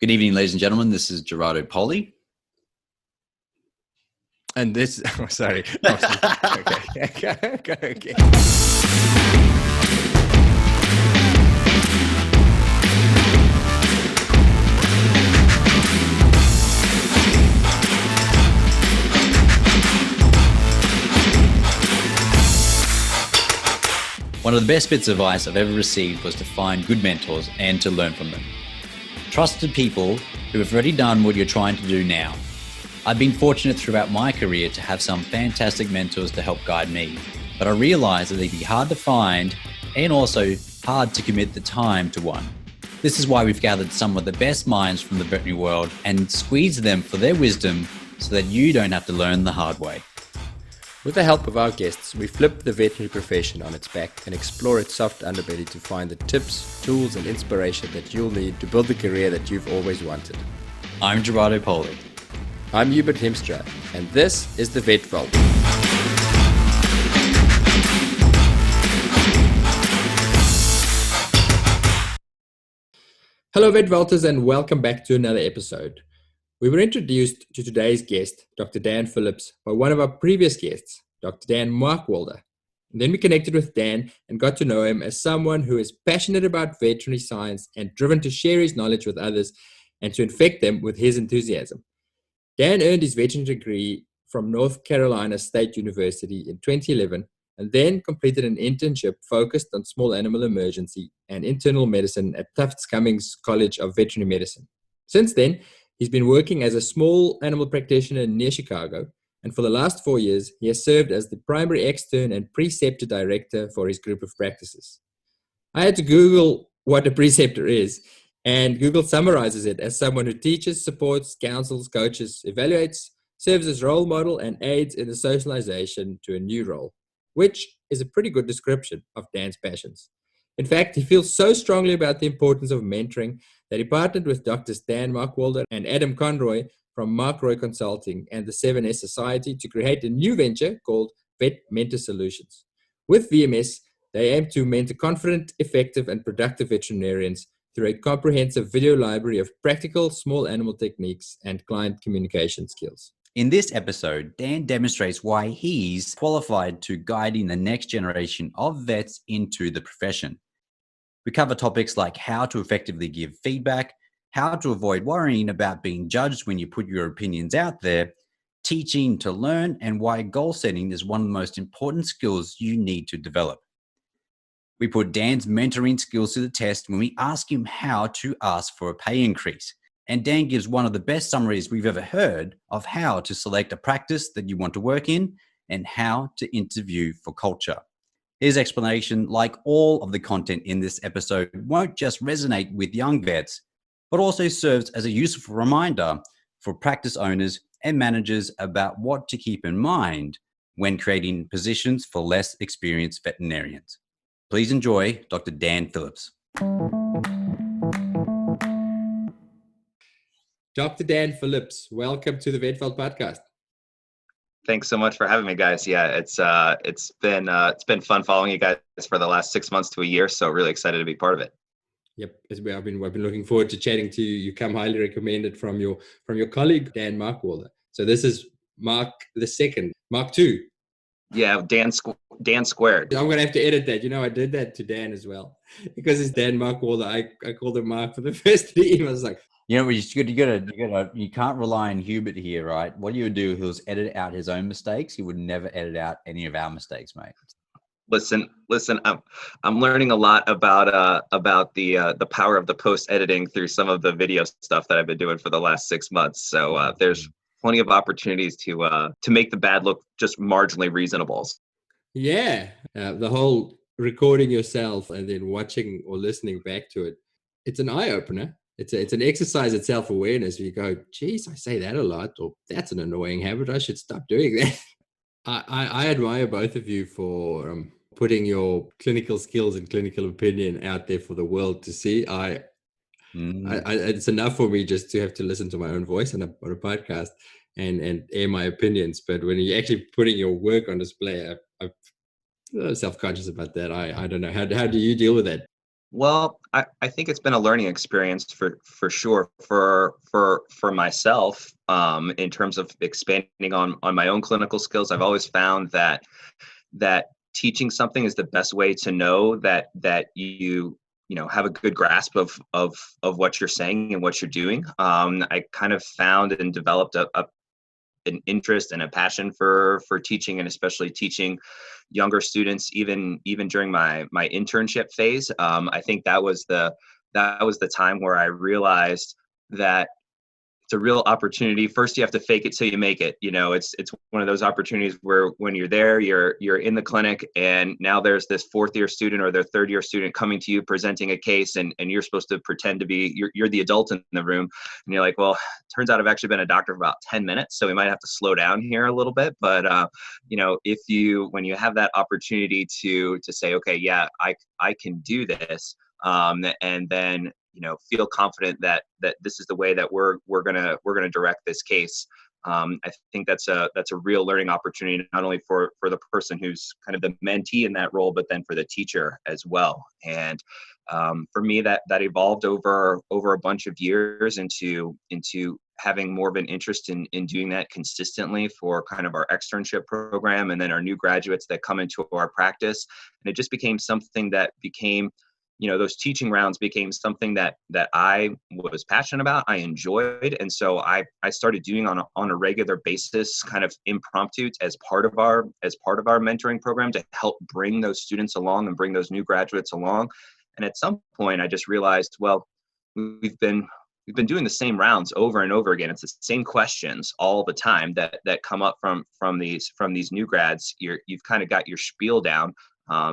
Good evening, ladies and gentlemen. This is Gerardo Poli. And this, sorry. Okay. One of the best bits of advice I've ever received was to find good mentors and to learn from them. Trusted people who have already done what you're trying to do now. I've been fortunate throughout my career to have some fantastic mentors to help guide me, but I realized that they'd be hard to find and also hard to commit the time to one. This is why we've gathered some of the best minds from the veterinary world and squeezed them for their wisdom so that you don't have to learn the hard way. With the help of our guests, we flip the veterinary profession on its back and explore its soft underbelly to find the tips, tools, and inspiration that you'll need to build the career that you've always wanted. I'm Gerardo Poli. I'm Hubert Hemstra, and this is the Vet Vault. Hello, Vet Vaulters, and welcome back to another episode. We were introduced to today's guest, Dr. Dan Phillips, by one of our previous guests, Dr. Dan Markwalder. And then we connected with Dan and got to know him as someone who is passionate about veterinary science and driven to share his knowledge with others and to infect them with his enthusiasm. Dan earned his veterinary degree from North Carolina State University in 2011 and then completed an internship focused on small animal emergency and internal medicine at Tufts Cummings College of Veterinary Medicine. Since then, he's been working as a small animal practitioner near Chicago, and for the last 4 years, he has served as the primary extern and preceptor director for his group of practices. I had to Google what a preceptor is, and Google summarizes it as someone who teaches, supports, counsels, coaches, evaluates, serves as role model, and aids in the socialization to a new role, which is a pretty good description of Dan's passions. In fact, he feels so strongly about the importance of mentoring that he partnered with Drs. Dan Markwalder and Adam Conroy from Markroy Consulting and the 7S Society to create a new venture called Vet Mentor Solutions. With VMS, they aim to mentor confident, effective, and productive veterinarians through a comprehensive video library of practical small animal techniques and client communication skills. In this episode, Dan demonstrates why he's qualified to guiding the next generation of vets into the profession. We cover topics like how to effectively give feedback, how to avoid worrying about being judged when you put your opinions out there, teaching to learn, and why goal setting is one of the most important skills you need to develop. We put Dan's mentoring skills to the test when we ask him how to ask for a pay increase. And Dan gives one of the best summaries we've ever heard of how to select a practice that you want to work in and how to interview for culture. His explanation, like all of the content in this episode, won't just resonate with young vets, but also serves as a useful reminder for practice owners and managers about what to keep in mind when creating positions for less experienced veterinarians. Please enjoy Dr. Dan Phillips. Dr. Dan Phillips, welcome to the Vet Vault podcast. Thanks so much for having me, guys. Yeah, it's been fun following you guys for the last 6 months to a year. So really excited to be part of it. Yep, I've been looking forward to chatting to you. You come highly recommended from your colleague Dan Markwalder. So this is Mark the second, Mark 2. Yeah, Dan squared. I'm gonna have to edit that. I did that to Dan as well because it's Dan Markwalder. I called him Mark for the first 3 emails. I was like, you can't rely on Hubert here, right? What you would do, he'll edit out his own mistakes. He would never edit out any of our mistakes, mate. Listen. I'm learning a lot about the power of the post editing through some of the video stuff that I've been doing for the last 6 months. So there's plenty of opportunities to make the bad look just marginally reasonable. Yeah, the whole recording yourself and then watching or listening back to it, it's an eye opener. It's an exercise in self-awareness where you go, geez, I say that a lot, or that's an annoying habit. I should stop doing that. I admire both of you for putting your clinical skills and clinical opinion out there for the world to see. It's enough for me just to have to listen to my own voice on a podcast and air my opinions. But when you're actually putting your work on display, I'm self-conscious about that. I don't know. How do you deal with that? Well, I think it's been a learning experience for sure for myself, in terms of expanding on my own clinical skills. I've always found that teaching something is the best way to know that you know have a good grasp of what you're saying and what you're doing. I kind of found and developed an interest and a passion for teaching, and especially teaching younger students, even during my internship phase. I think that was the time where I realized that it's a real opportunity. First, you have to fake it till you make it. You know, it's one of those opportunities where when you're there, you're in the clinic, and now there's this fourth year student or their third year student coming to you presenting a case, and you're supposed to pretend to be you're the adult in the room, and you're like, well, turns out I've actually been a doctor for about 10 minutes, so we might have to slow down here a little bit. But you know, when you have that opportunity to say, okay, yeah, I can do this, and then feel confident that this is the way that we're gonna direct this case. I think that's a real learning opportunity, not only for the person who's kind of the mentee in that role, but then for the teacher as well. And for me, that evolved over a bunch of years into having more of an interest in doing that consistently for kind of our externship program, and then our new graduates that come into our practice. And it just became something that became, those teaching rounds became something that I was passionate about, I enjoyed. And so I started doing on a regular basis, kind of impromptu, as part of our mentoring program, to help bring those students along and bring those new graduates along. And at some point I just realized, well, we've been doing the same rounds over and over again. It's the same questions all the time that come up from these new grads. You've kind of got your spiel down.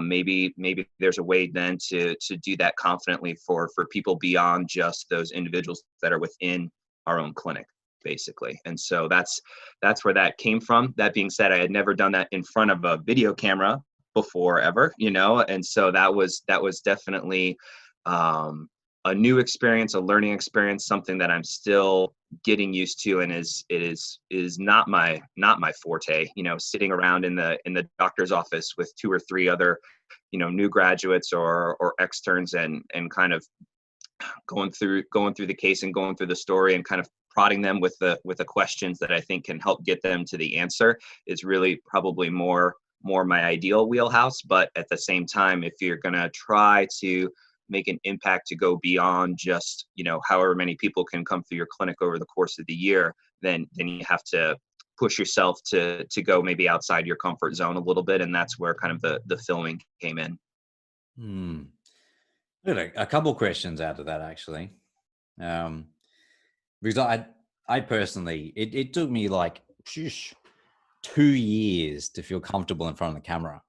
Maybe there's a way then to do that confidently for people beyond just those individuals that are within our own clinic, basically. And so that's where that came from. That being said, I had never done that in front of a video camera before, ever, and so that was definitely a new experience, a learning experience, something that I'm still getting used to, and is not my forte. Sitting around in the doctor's office with two or three other, new graduates or externs, and kind of going through the case and going through the story, and kind of prodding them with the questions that I think can help get them to the answer, is really probably more my ideal wheelhouse. But at the same time, if you're going to try to make an impact to go beyond just, however many people can come through your clinic over the course of the year, then you have to push yourself to go maybe outside your comfort zone a little bit. And that's where kind of the filming came in. I got a couple questions out of that, actually. Because I personally, it took me like 2 years to feel comfortable in front of the camera.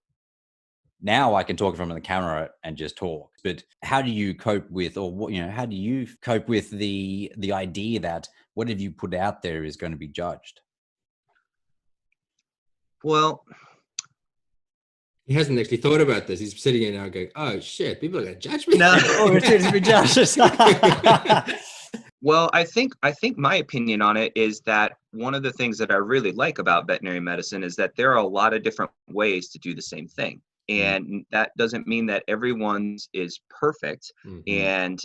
Now I can talk in front of the camera and just talk. But how do you cope with, or what, how do you cope with the idea that whatever you put out there is going to be judged? Well, he hasn't actually thought about this. He's sitting here now going, oh shit, people are going to judge me. No. Oh, it's going to be judged. Well, I think my opinion on it is that one of the things that I really like about veterinary medicine is that there are a lot of different ways to do the same thing. And that doesn't mean that everyone's is perfect, and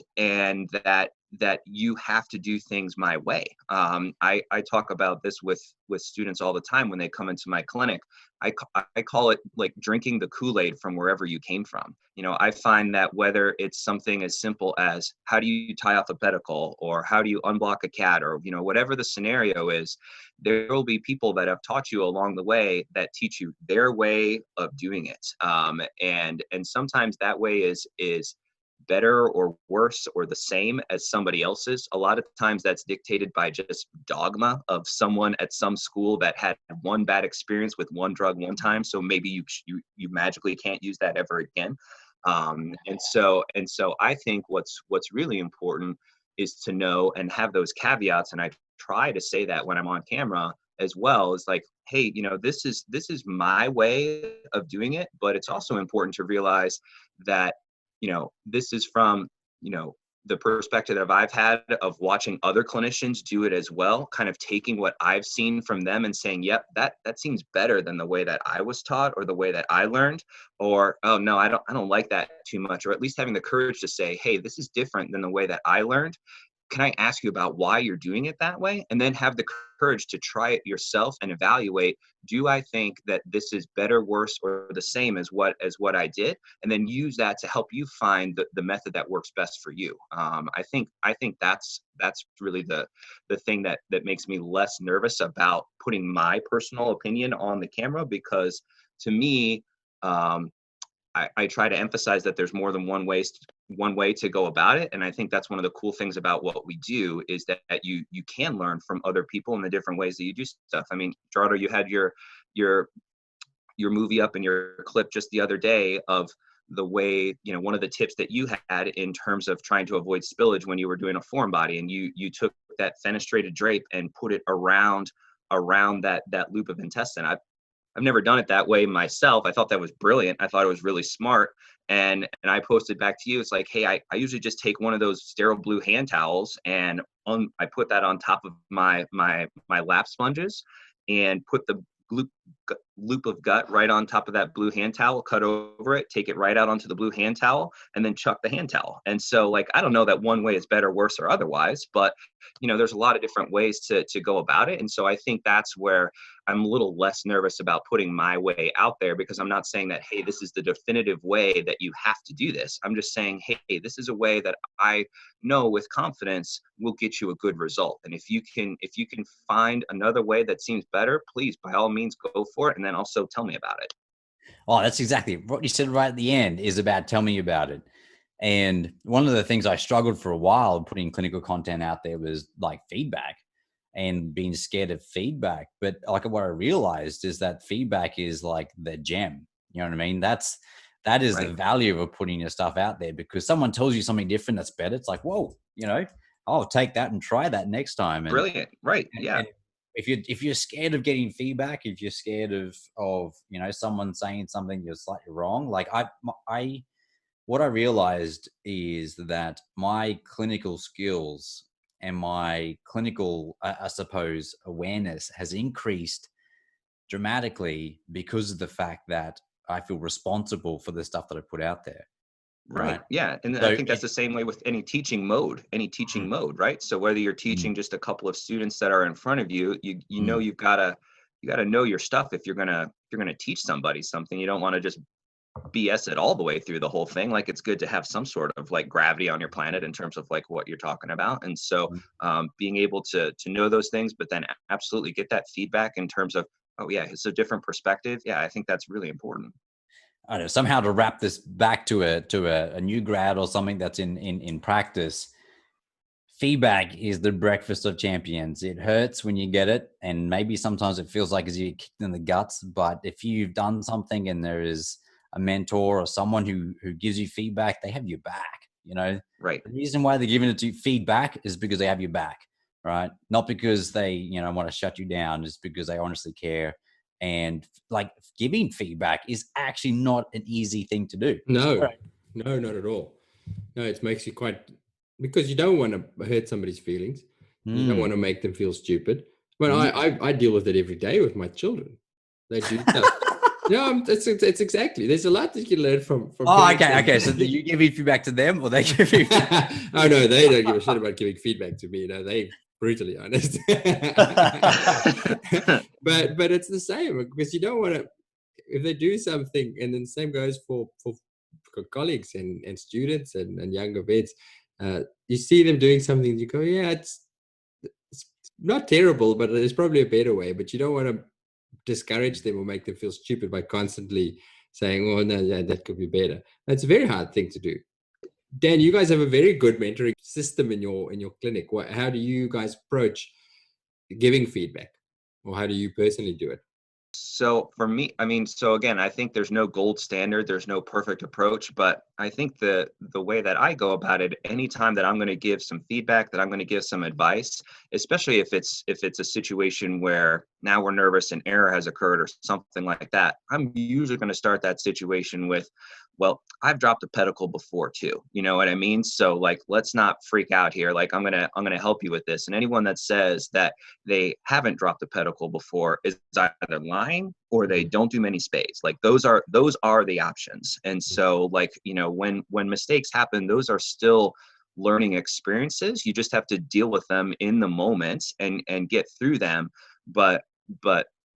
that you have to do things my way. I talk about this with students all the time when they come into my clinic. I call it like drinking the Kool-Aid from wherever you came from. I find that whether it's something as simple as how do you tie off a pedicle, or how do you unblock a cat, or whatever the scenario is, there will be people that have taught you along the way that teach you their way of doing it. And sometimes that way is better or worse or the same as somebody else's. A lot of times that's dictated by just dogma of someone at some school that had one bad experience with one drug one time, so maybe you magically can't use that ever again. And so I think what's really important is to know and have those caveats, and I try to say that when I'm on camera as well, is like, hey, this is my way of doing it, but it's also important to realize that this is from the perspective that I've had of watching other clinicians do it as well, kind of taking what I've seen from them and saying, yep, that seems better than the way that I was taught or the way that I learned, or, oh no, I don't like that too much, or at least having the courage to say, hey, this is different than the way that I learned. Can I ask you about why you're doing it that way? And then have the courage to try it yourself and evaluate, do I think that this is better, worse, or the same as what I did? And then use that to help you find the method that works best for you. I think that's really the thing that makes me less nervous about putting my personal opinion on the camera, because to me, I try to emphasize that there's more than one way to go about it. And I think that's one of the cool things about what we do, is that you can learn from other people in the different ways that you do stuff. I mean, Gerardo, you had your movie up in your clip just the other day of the way, one of the tips that you had in terms of trying to avoid spillage when you were doing a foreign body, and you took that fenestrated drape and put it around that loop of intestine. I've never done it that way myself. I thought that was brilliant. I thought it was really smart. And I posted back to you. It's like, hey, I usually just take one of those sterile blue hand towels and I put that on top of my lap sponges and put the loop of gut right on top of that blue hand towel, cut over it, take it right out onto the blue hand towel, and then chuck the hand towel. And so, like, I don't know that one way is better, worse, or otherwise, but there's a lot of different ways to go about it. And so I think that's where I'm a little less nervous about putting my way out there, because I'm not saying that, hey, this is the definitive way that you have to do this. I'm just saying, hey, this is a way that I know with confidence will get you a good result. And if you can find another way that seems better, please, by all means, go for it. And then also tell me about it. Oh, that's exactly what you said right at the end, is about tell me about it. And one of the things I struggled for a while putting clinical content out there was like feedback and being scared of feedback. But like what I realized is that feedback is like the gem. You know what I mean? That is Right. the value of putting your stuff out there, because someone tells you something different that's better. It's like, whoa, I'll take that and try that next time. And, Brilliant. Right. Yeah. and if you're scared of getting feedback, if you're scared of someone saying something you're slightly wrong, like what I realized is that my clinical skills and my clinical, I suppose, awareness has increased dramatically because of the fact that I feel responsible for the stuff that I put out there. Right. Yeah. And So I think that's the same way with any teaching mode, right? So whether you're teaching just a couple of students that are in front of you, you've got to know your stuff. If you're going to teach somebody something, you don't want to just BS it all the way through the whole thing. Like, it's good to have some sort of like gravity on your planet in terms of like what you're talking about. And so being able to know those things, but then absolutely get that feedback in terms of, oh yeah, it's a different perspective. Yeah. I think that's really important. I don't know, somehow to wrap this back to a new grad or something that's in practice. Feedback is the breakfast of champions. It hurts when you get it, and maybe sometimes it feels like as you get kicked in the guts. But if you've done something and there is a mentor or someone who gives you feedback, they have your back. Right. The reason why they're giving it to you feedback is because they have your back, right? Not because they want to shut you down. It's because they honestly care. And like, giving feedback is actually not an easy thing to do. No, not at all. No, it makes you because you don't want to hurt somebody's feelings. You don't want to make them feel stupid. But I deal with it every day with my children. They do stuff. No, it's exactly. There's a lot that you can learn from. Oh, okay. So do you give feedback to them, or they give you? Oh no, they don't give a shit about giving feedback to me. They brutally honest. but it's the same, because you don't want to. If they do something, and then the same goes for colleagues and students and younger vets. You see them doing something, you go, yeah, it's not terrible, but there's probably a better way. But you don't want to discourage them or make them feel stupid by constantly saying, oh no, yeah, that could be better. That's a very hard thing to do. Dan, you guys have a very good mentoring system in your clinic. How do you guys approach giving feedback, or how do you personally do it? So for me, so again, I think there's no gold standard, there's no perfect approach, but I think the way that I go about it, anytime that I'm going to give some feedback, that I'm going to give some advice, especially if it's a situation where now we're nervous and error has occurred or something like that, I'm usually going to start that situation with, well, I've dropped a pedicle before too. You know what I mean? So like, let's not freak out here. Like, I'm going to help you with this. And anyone that says that they haven't dropped a pedicle before is either lying or they don't do many spades. Like those are the options. And so like, you know, when mistakes happen, those are still learning experiences. You just have to deal with them in the moment and get through them. But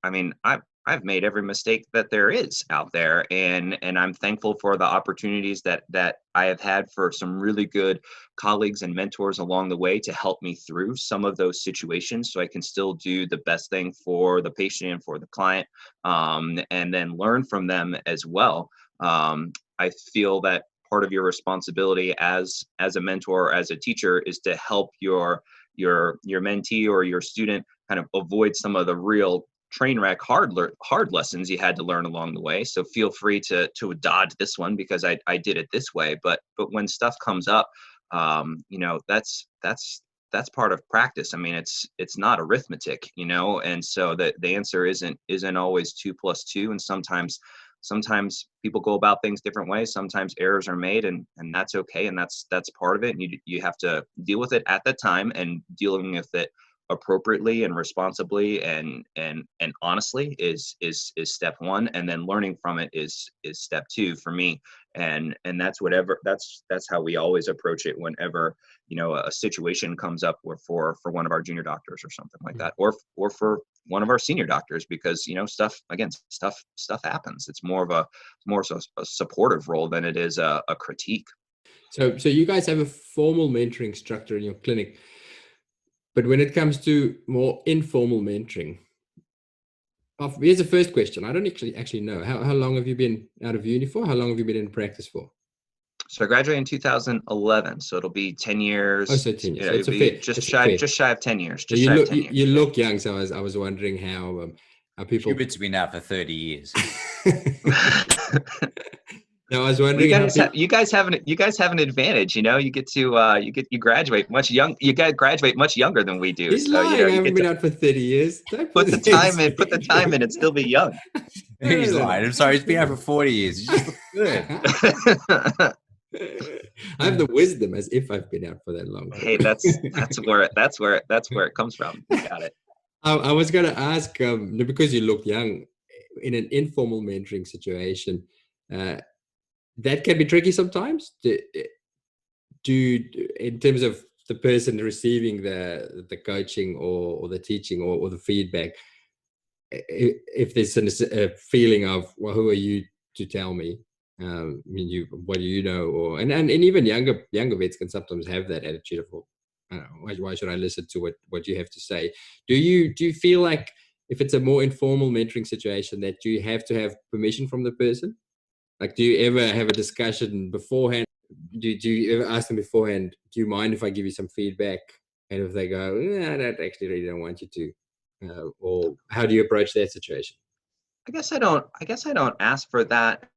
I mean, I've made every mistake that there is out there, and I'm thankful for the opportunities that I have had for some really good colleagues and mentors along the way to help me through some of those situations, so I can still do the best thing for the patient and for the client, and then learn from them as well. I feel that part of your responsibility as a mentor or as a teacher is to help your mentee or your student kind of avoid some of the real train wreck hard lessons you had to learn along the way. So feel free to dodge this one because I did it this way. But when stuff comes up, you know, that's part of practice. I mean, it's not arithmetic, you know, and so the answer isn't always 2 + 2. And sometimes people go about things different ways. Sometimes errors are made, and that's okay. And that's part of it. And you have to deal with it at the time, and dealing with it appropriately and responsibly and honestly is step one, and then learning from it is step two for me. And that's how we always approach it whenever, you know, a situation comes up for one of our junior doctors or something like that, or for one of our senior doctors, because, you know, stuff happens. It's more so a supportive role than it is a critique. So you guys have a formal mentoring structure in your clinic. But when it comes to more informal mentoring, here's the first question. I don't actually know. How long have you been out of uni for? How long have you been in practice for? So I graduated in 2011, so it'll be 10 years. Oh, so 10 years. Yeah, So it's just shy of 10 years. You look young, so I was wondering how people. Hubert's been out for 30 years. No, I was wondering. You guys have an advantage. You know, you graduate much younger than we do. He's so lying. you know, I haven't been out for 30 years. Put the time in, and still be young. He's lying. I'm sorry. He's been out for 40 years. You just look good. I have the wisdom as if I've been out for that long. Hey, that's where it comes from. You got it. I was going to ask, because you look young, in an informal mentoring situation, that can be tricky sometimes. In terms of the person receiving the coaching or the teaching or the feedback, if there's a feeling of, well, who are you to tell me? What do you know? And even younger vets can sometimes have that attitude of, well, I don't know, why should I listen to what you have to say? Do you feel like if it's a more informal mentoring situation that you have to have permission from the person? Like, do you ever have a discussion beforehand? Do you ever ask them beforehand, do you mind if I give you some feedback? And if they go, I actually really don't want you to, or how do you approach that situation? I guess I don't ask for that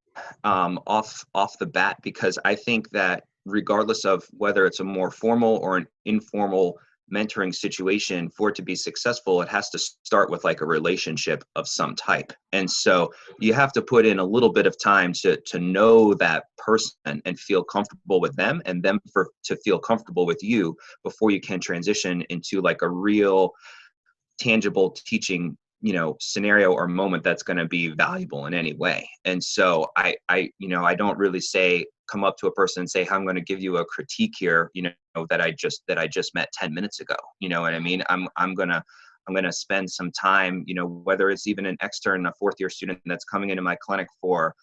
off the bat, because I think that regardless of whether it's a more formal or an informal mentoring situation, for it to be successful, it has to start with like a relationship of some type. And so you have to put in a little bit of time to know that person and feel comfortable with them, and them to feel comfortable with you, before you can transition into like a real tangible teaching, you know, scenario or moment that's going to be valuable in any way. And so I don't really come up to a person and say, I'm going to give you a critique here, you know, that I just met 10 minutes ago. You know what I mean? I'm going to spend some time, you know, whether it's even an extern, a 4th year student that's coming into my clinic for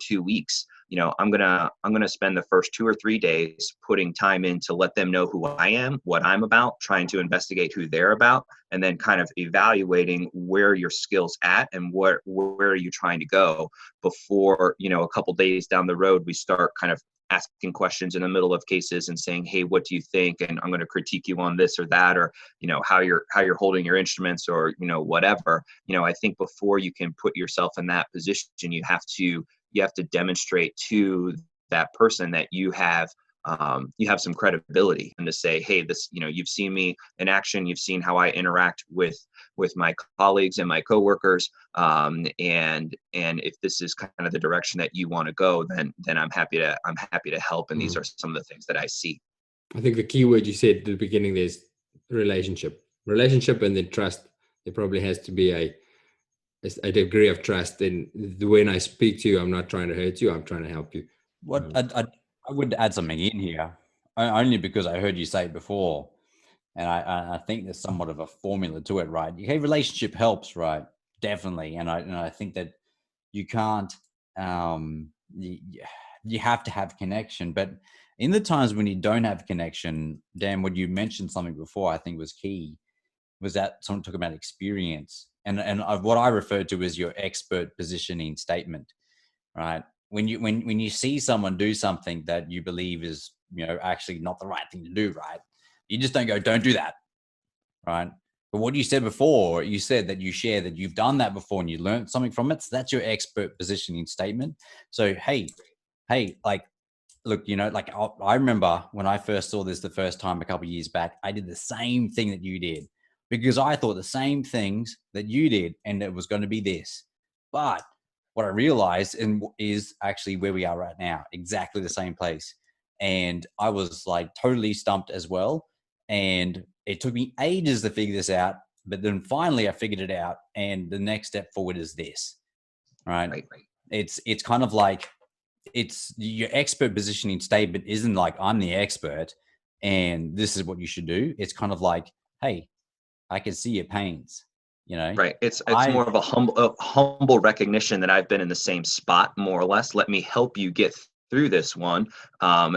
2 weeks, you know, I'm going to spend the first 2 or 3 days putting time in to let them know who I am, what I'm about, trying to investigate who they're about, and then kind of evaluating where your skills at and where are you trying to go, before, you know, a couple days down the road, we start kind of asking questions in the middle of cases and saying, hey, what do you think? And I'm going to critique you on this or that, or, you know, how you're holding your instruments, or, you know, whatever. You know, I think before you can put yourself in that position, you have to demonstrate to that person that you have you have some credibility, and to say, hey, this, you've seen me in action, you've seen how I interact with my colleagues and my coworkers, and if this is kind of the direction that you want to go, then I'm happy to help, and these are some of the things that I see. I think the key word you said at the beginning, there's relationship, and then trust. There probably has to be a degree of trust. And when I speak to you, I'm not trying to hurt you. I'm trying to help you. What I would add something in here, only because I heard you say it before, and I think there's somewhat of a formula to it, right? Okay, relationship helps, right? Definitely, and I think that you can't, you have to have connection, but in the times when you don't have connection, Dan, when you mentioned something before, I think was key, was that someone talking about experience, and what I refer to as your expert positioning statement, right? When you see someone do something that you believe is, actually not the right thing to do, right? You just don't go, don't do that, right? But what you said before, you said that you share that you've done that before and you learned something from it. So that's your expert positioning statement. So, hey, like, look, like I remember when I first saw this the first time a couple of years back, I did the same thing that you did because I thought the same things that you did, and it was going to be this. But what I realized is actually where we are right now, exactly the same place. And I was like totally stumped as well. And it took me ages to figure this out. But then finally I figured it out. And the next step forward is this, right? It's kind of like, it's your expert positioning statement isn't like, I'm the expert and this is what you should do. It's kind of like, hey, I can see your pains, Right. It's more of a humble recognition that I've been in the same spot, more or less. Let me help you get through this one,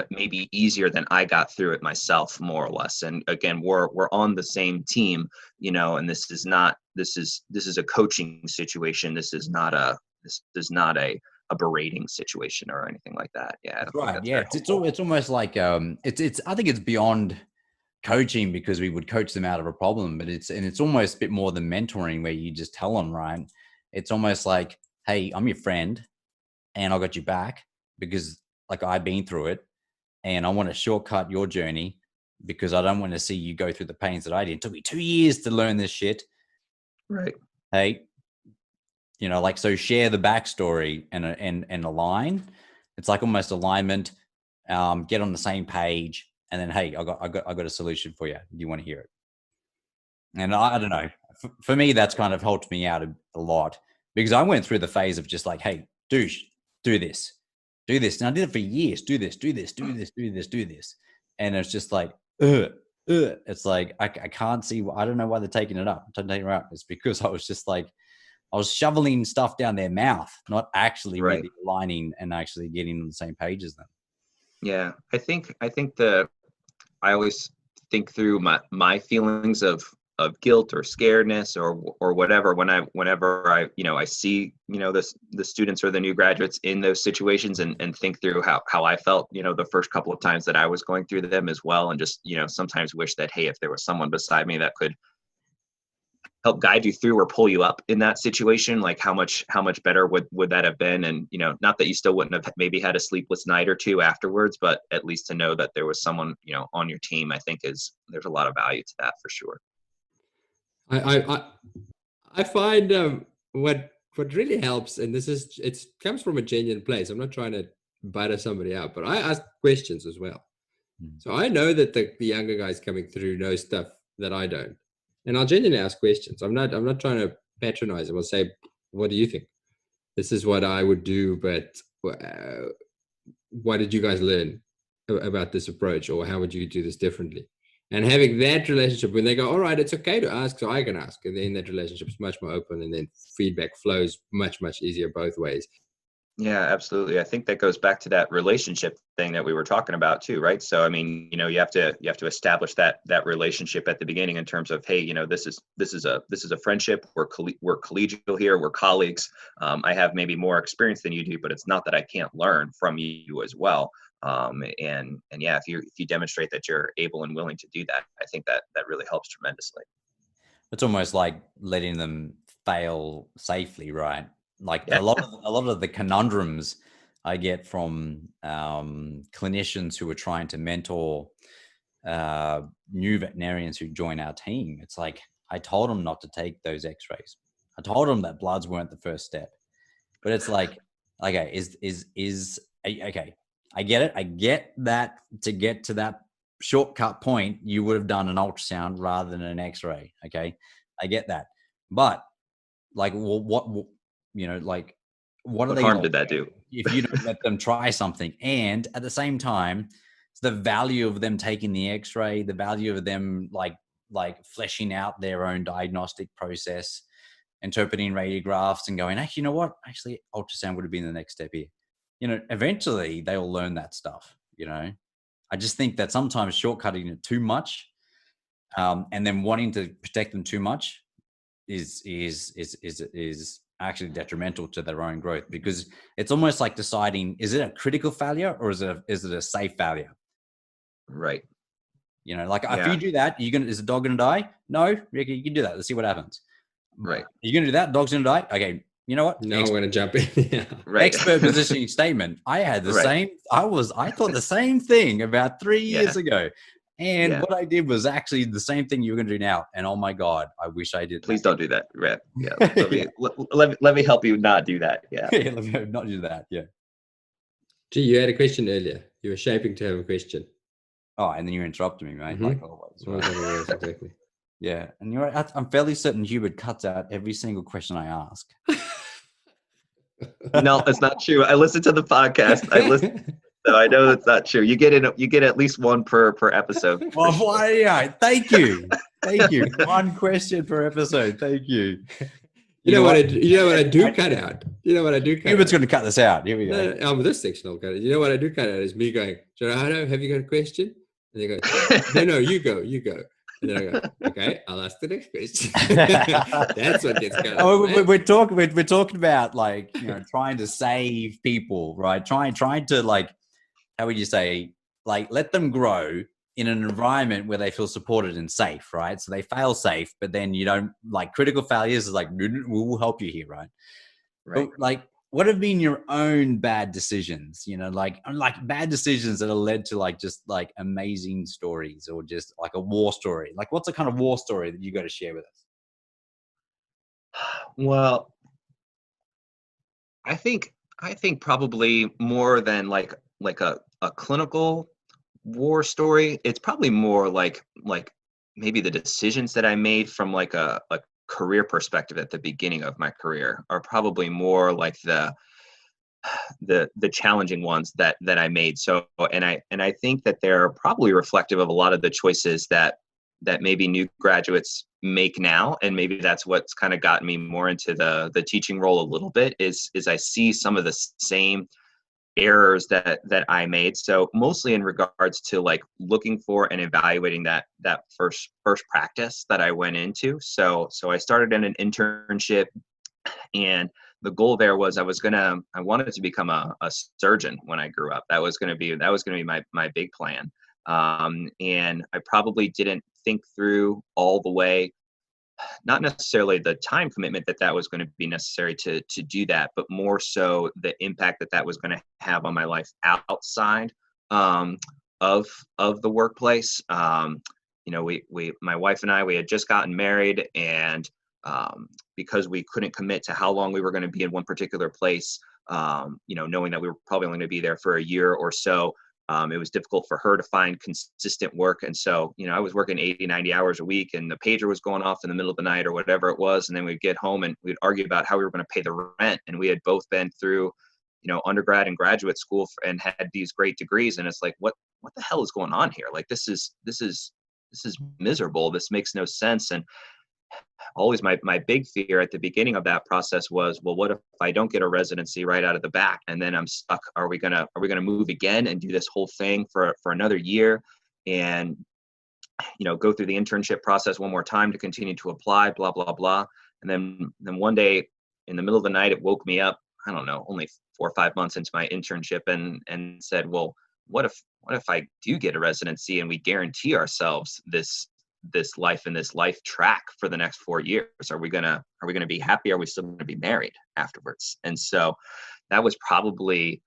maybe easier than I got through it myself, more or less. And again, we're on the same team, and this is a coaching situation. This is not a berating situation or anything like that. Yeah. That's right. Yeah. It's almost like, it's, I think it's beyond coaching, because we would coach them out of a problem, but it's almost a bit more than mentoring, where you just tell them, right? It's almost like, hey, I'm your friend and I got you back because like I've been through it and I want to shortcut your journey because I don't want to see you go through the pains that I did. It took me 2 years to learn this shit. Right. Hey, like, so share the backstory and align. It's like almost alignment, get on the same page. And then, hey, I got a solution for you. Do you want to hear it? And I don't know. For me, that's kind of helped me out a lot, because I went through the phase of just like, hey, douche, do this. And I did it for years. Do this. And it's just like, it's like, I can't see. I don't know why they're taking it up. It's because I was just like, I was shoveling stuff down their mouth, not actually really aligning and actually getting on the same page as them. Yeah, I think I always think through my feelings of guilt or scaredness or whatever whenever I see the students or the new graduates in those situations, and think through how I felt the first couple of times that I was going through them as well, and just sometimes wish that, hey, if there was someone beside me that could help guide you through or pull you up in that situation, like how much better would that have been? And not that you still wouldn't have maybe had a sleepless night or two afterwards, but at least to know that there was someone on your team, I think there's a lot of value to that for sure. I find what really helps, and it comes from a genuine place. I'm not trying to butter somebody out, but I ask questions as well. So I know that the younger guys coming through know stuff that I don't. And I'll genuinely ask questions. I'm not trying to patronize them. I'll say, what do you think? This is what I would do, but what did you guys learn about this approach? Or how would you do this differently? And having that relationship, when they go, all right, it's okay to ask, so I can ask. And then that relationship is much more open, and then feedback flows much, much easier both ways. Yeah, absolutely. I think that goes back to that relationship thing that we were talking about too, right? So, I mean, you have to establish that relationship at the beginning in terms of, hey, this is a friendship. We're collegial here. We're colleagues. I have maybe more experience than you do, but it's not that I can't learn from you as well. And yeah, if you demonstrate that you're able and willing to do that, I think that really helps tremendously. It's almost like letting them fail safely, right? Like a lot of the conundrums I get from clinicians who are trying to mentor new veterinarians who join our team. It's like, I told them not to take those x-rays. I told them that bloods weren't the first step. But it's like, okay, okay, I get it. I get that to get to that shortcut point, you would have done an ultrasound rather than an x-ray. Okay. I get that. But like, well, what like, what are they harm gonna did that do if you don't let them try something? And at the same time, it's the value of them taking the x-ray, the value of them like fleshing out their own diagnostic process, interpreting radiographs and going, actually, you know what? Actually, ultrasound would have been the next step here. Eventually they'll learn that stuff. I just think that sometimes shortcutting it too much, and then wanting to protect them too much is actually detrimental to their own growth, because it's almost like deciding, is it a critical failure or is it a safe failure? Right. If you do that, is the dog going to die? No, you can do that. Let's see what happens. Right. You're going to do that? Dog's going to die? Okay. You know what? No, I'm going to jump in. Yeah. Right. Expert positioning statement. I had the same. I thought the same thing about 3 years ago. And what I did was actually the same thing you're going to do now. And oh my God, I wish I did. Please don't do that. Right. Yeah. Let me help you not do that. Yeah. Let me not do that. Yeah. Gee, you had a question earlier. You were shaping to have a question. Oh, and then you interrupted me, mate. Mm-hmm. Like always. Right? Exactly. Yeah. And I'm fairly certain Hubert cuts out every single question I ask. No, it's not true. I listened to the podcast. So I know that's not true. You get at least one per episode. Well, why? Yeah. Thank you. One question per episode. Thank you. You know what I do cut out? You know what I do cut out? Hubert's going to cut this out. Here we go. No, this section I'll cut it. You know what I do cut out is me going, Gerardo, have you got a question? And they go, no, you go. And then I go, okay, I'll ask the next question. That's what gets cut out. Oh, we're talking about trying to save people, right? Trying to how would you say, let them grow in an environment where they feel supported and safe, right? So they fail safe, but then you don't critical failures is we'll help you here, right? Right. But, what have been your own bad decisions? Bad decisions that have led to just amazing stories, or just a war story. What's a kind of war story that you got to share with us? Well, I think probably more than a clinical war story. It's probably more like maybe the decisions that I made from a career perspective at the beginning of my career are probably more like the challenging ones that I made. So, and I think that they're probably reflective of a lot of the choices that maybe new graduates make now. And maybe that's what's kind of gotten me more into the teaching role a little bit is I see some of the same errors that I made. So mostly in regards to looking for and evaluating that first practice that I went into. So I started in an internship, and the goal there was I wanted to become a surgeon when I grew up. That was going to be my big plan. And I probably didn't think through all the way, not necessarily the time commitment that was going to be necessary to do that, but more so the impact that was going to have on my life outside of the workplace. My wife and I, we had just gotten married, and because we couldn't commit to how long we were going to be in one particular place, knowing that we were probably only going to be there for a year or so, it was difficult for her to find consistent work. And so, I was working 80, 90 hours a week, and the pager was going off in the middle of the night or whatever it was. And then we'd get home and we'd argue about how we were going to pay the rent. And we had both been through, undergrad and graduate school and had these great degrees. And it's what the hell is going on here? This is miserable. This makes no sense. And always my big fear at the beginning of that process was, well, what if I don't get a residency right out of the back, and then I'm stuck? Are we gonna move again and do this whole thing for another year, and go through the internship process one more time to continue to apply, blah blah blah. And then one day in the middle of the night, it woke me up, I don't know, only 4 or 5 months into my internship, and said, well, what if I do get a residency and we guarantee ourselves this life and this life track for the next 4 years? Are we gonna be happy? Are we still gonna be married afterwards? And so that was probably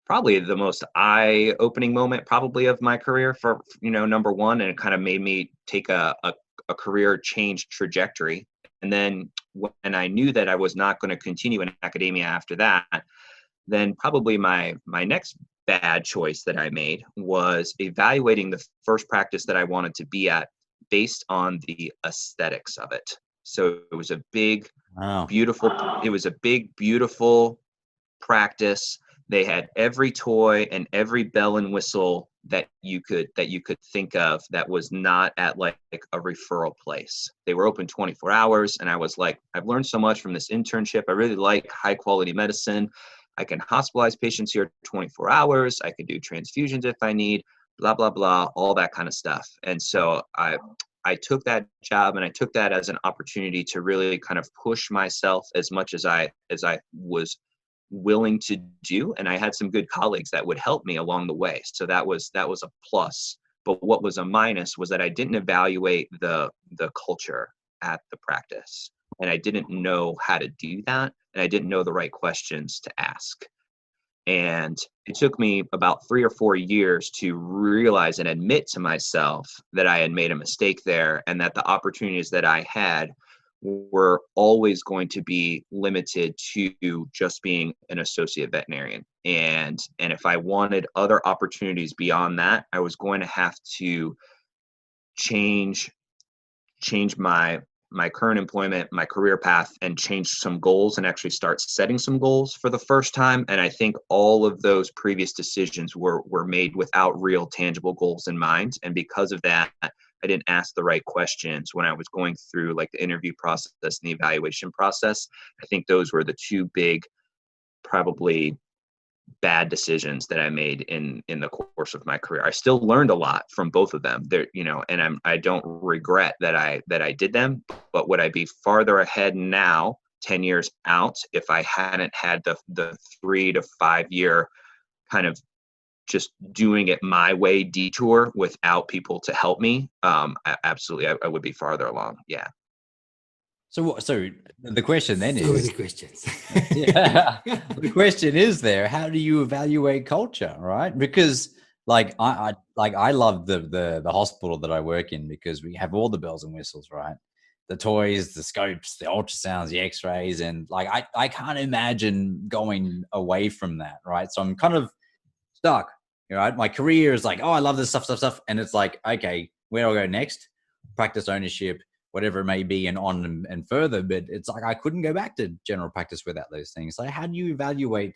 Probably the most eye-opening moment probably of my career for, number one, and it kind of made me take a career change trajectory. And then when I knew that I was not going to continue in academia after that, then probably my next bad choice that I made was evaluating the first practice that I wanted to be at based on the aesthetics of it. So it was a big, Wow. beautiful practice. They had every toy and every bell and whistle that you could think of that was not at like a referral place. They were open 24 hours. And I was like, I've learned so much from this internship. I really like high quality medicine. I can hospitalize patients here 24 hours. I can do transfusions if I need, blah, blah, blah, all that kind of stuff. And so I took that job, and I took that as an opportunity to really kind of push myself as much as I was willing to do. And I had some good colleagues that would help me along the way. So that was a plus. But what was a minus was that I didn't evaluate the culture at the practice. And I didn't know how to do that. And I didn't know the right questions to ask. And it took me about 3 or 4 years to realize and admit to myself that I had made a mistake there, and that the opportunities that I had were always going to be limited to just being an associate veterinarian. And if I wanted other opportunities beyond that, I was going to have to change my current employment, my career path, and change some goals and actually start setting some goals for the first time. And I think all of those previous decisions were made without real tangible goals in mind. And because of that, I didn't ask the right questions when I was going through like the interview process and the evaluation process. I think those were the two big, probably bad decisions that I made in the course of my career. I still learned a lot from both of them there, and I don't regret that I did them, but would I be farther ahead now, 10 years out, if I hadn't had the 3 to 5 year kind of just doing it my way detour without people to help me? Absolutely. I would be farther along. Yeah. So the question then So many is, questions. yeah, the question is there, how do you evaluate culture, right? Because like I love the hospital that I work in, because we have all the bells and whistles, right? The toys, the scopes, the ultrasounds, the x-rays, and like I can't imagine going away from that, right? So I'm kind of stuck, right? My career is like, oh, I love this stuff, and it's like, okay, where do I go next? Practice ownership, whatever it may be, and on and further. But it's like I couldn't go back to general practice without those things. So how do you evaluate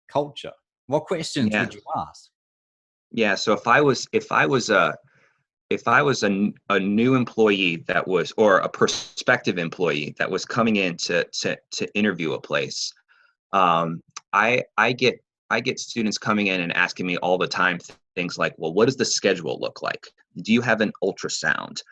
culture? What questions Yeah. would you ask? Yeah. So if I was a new employee that was, or a prospective employee that was coming in to interview a place, I get students coming in and asking me all the time things like, well, what does the schedule look like? Do you have an ultrasound?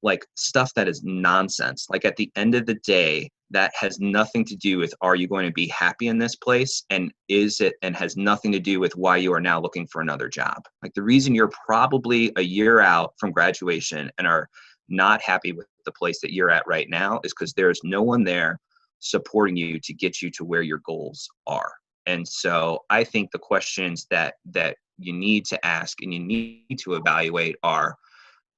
Like stuff that is nonsense. Like at the end of the day, that has nothing to do with, are you going to be happy in this place? And has nothing to do with why you are now looking for another job. Like the reason you're probably a year out from graduation and are not happy with the place that you're at right now is because there's no one there supporting you to get you to where your goals are. And so I think the questions that you need to ask and you need to evaluate are,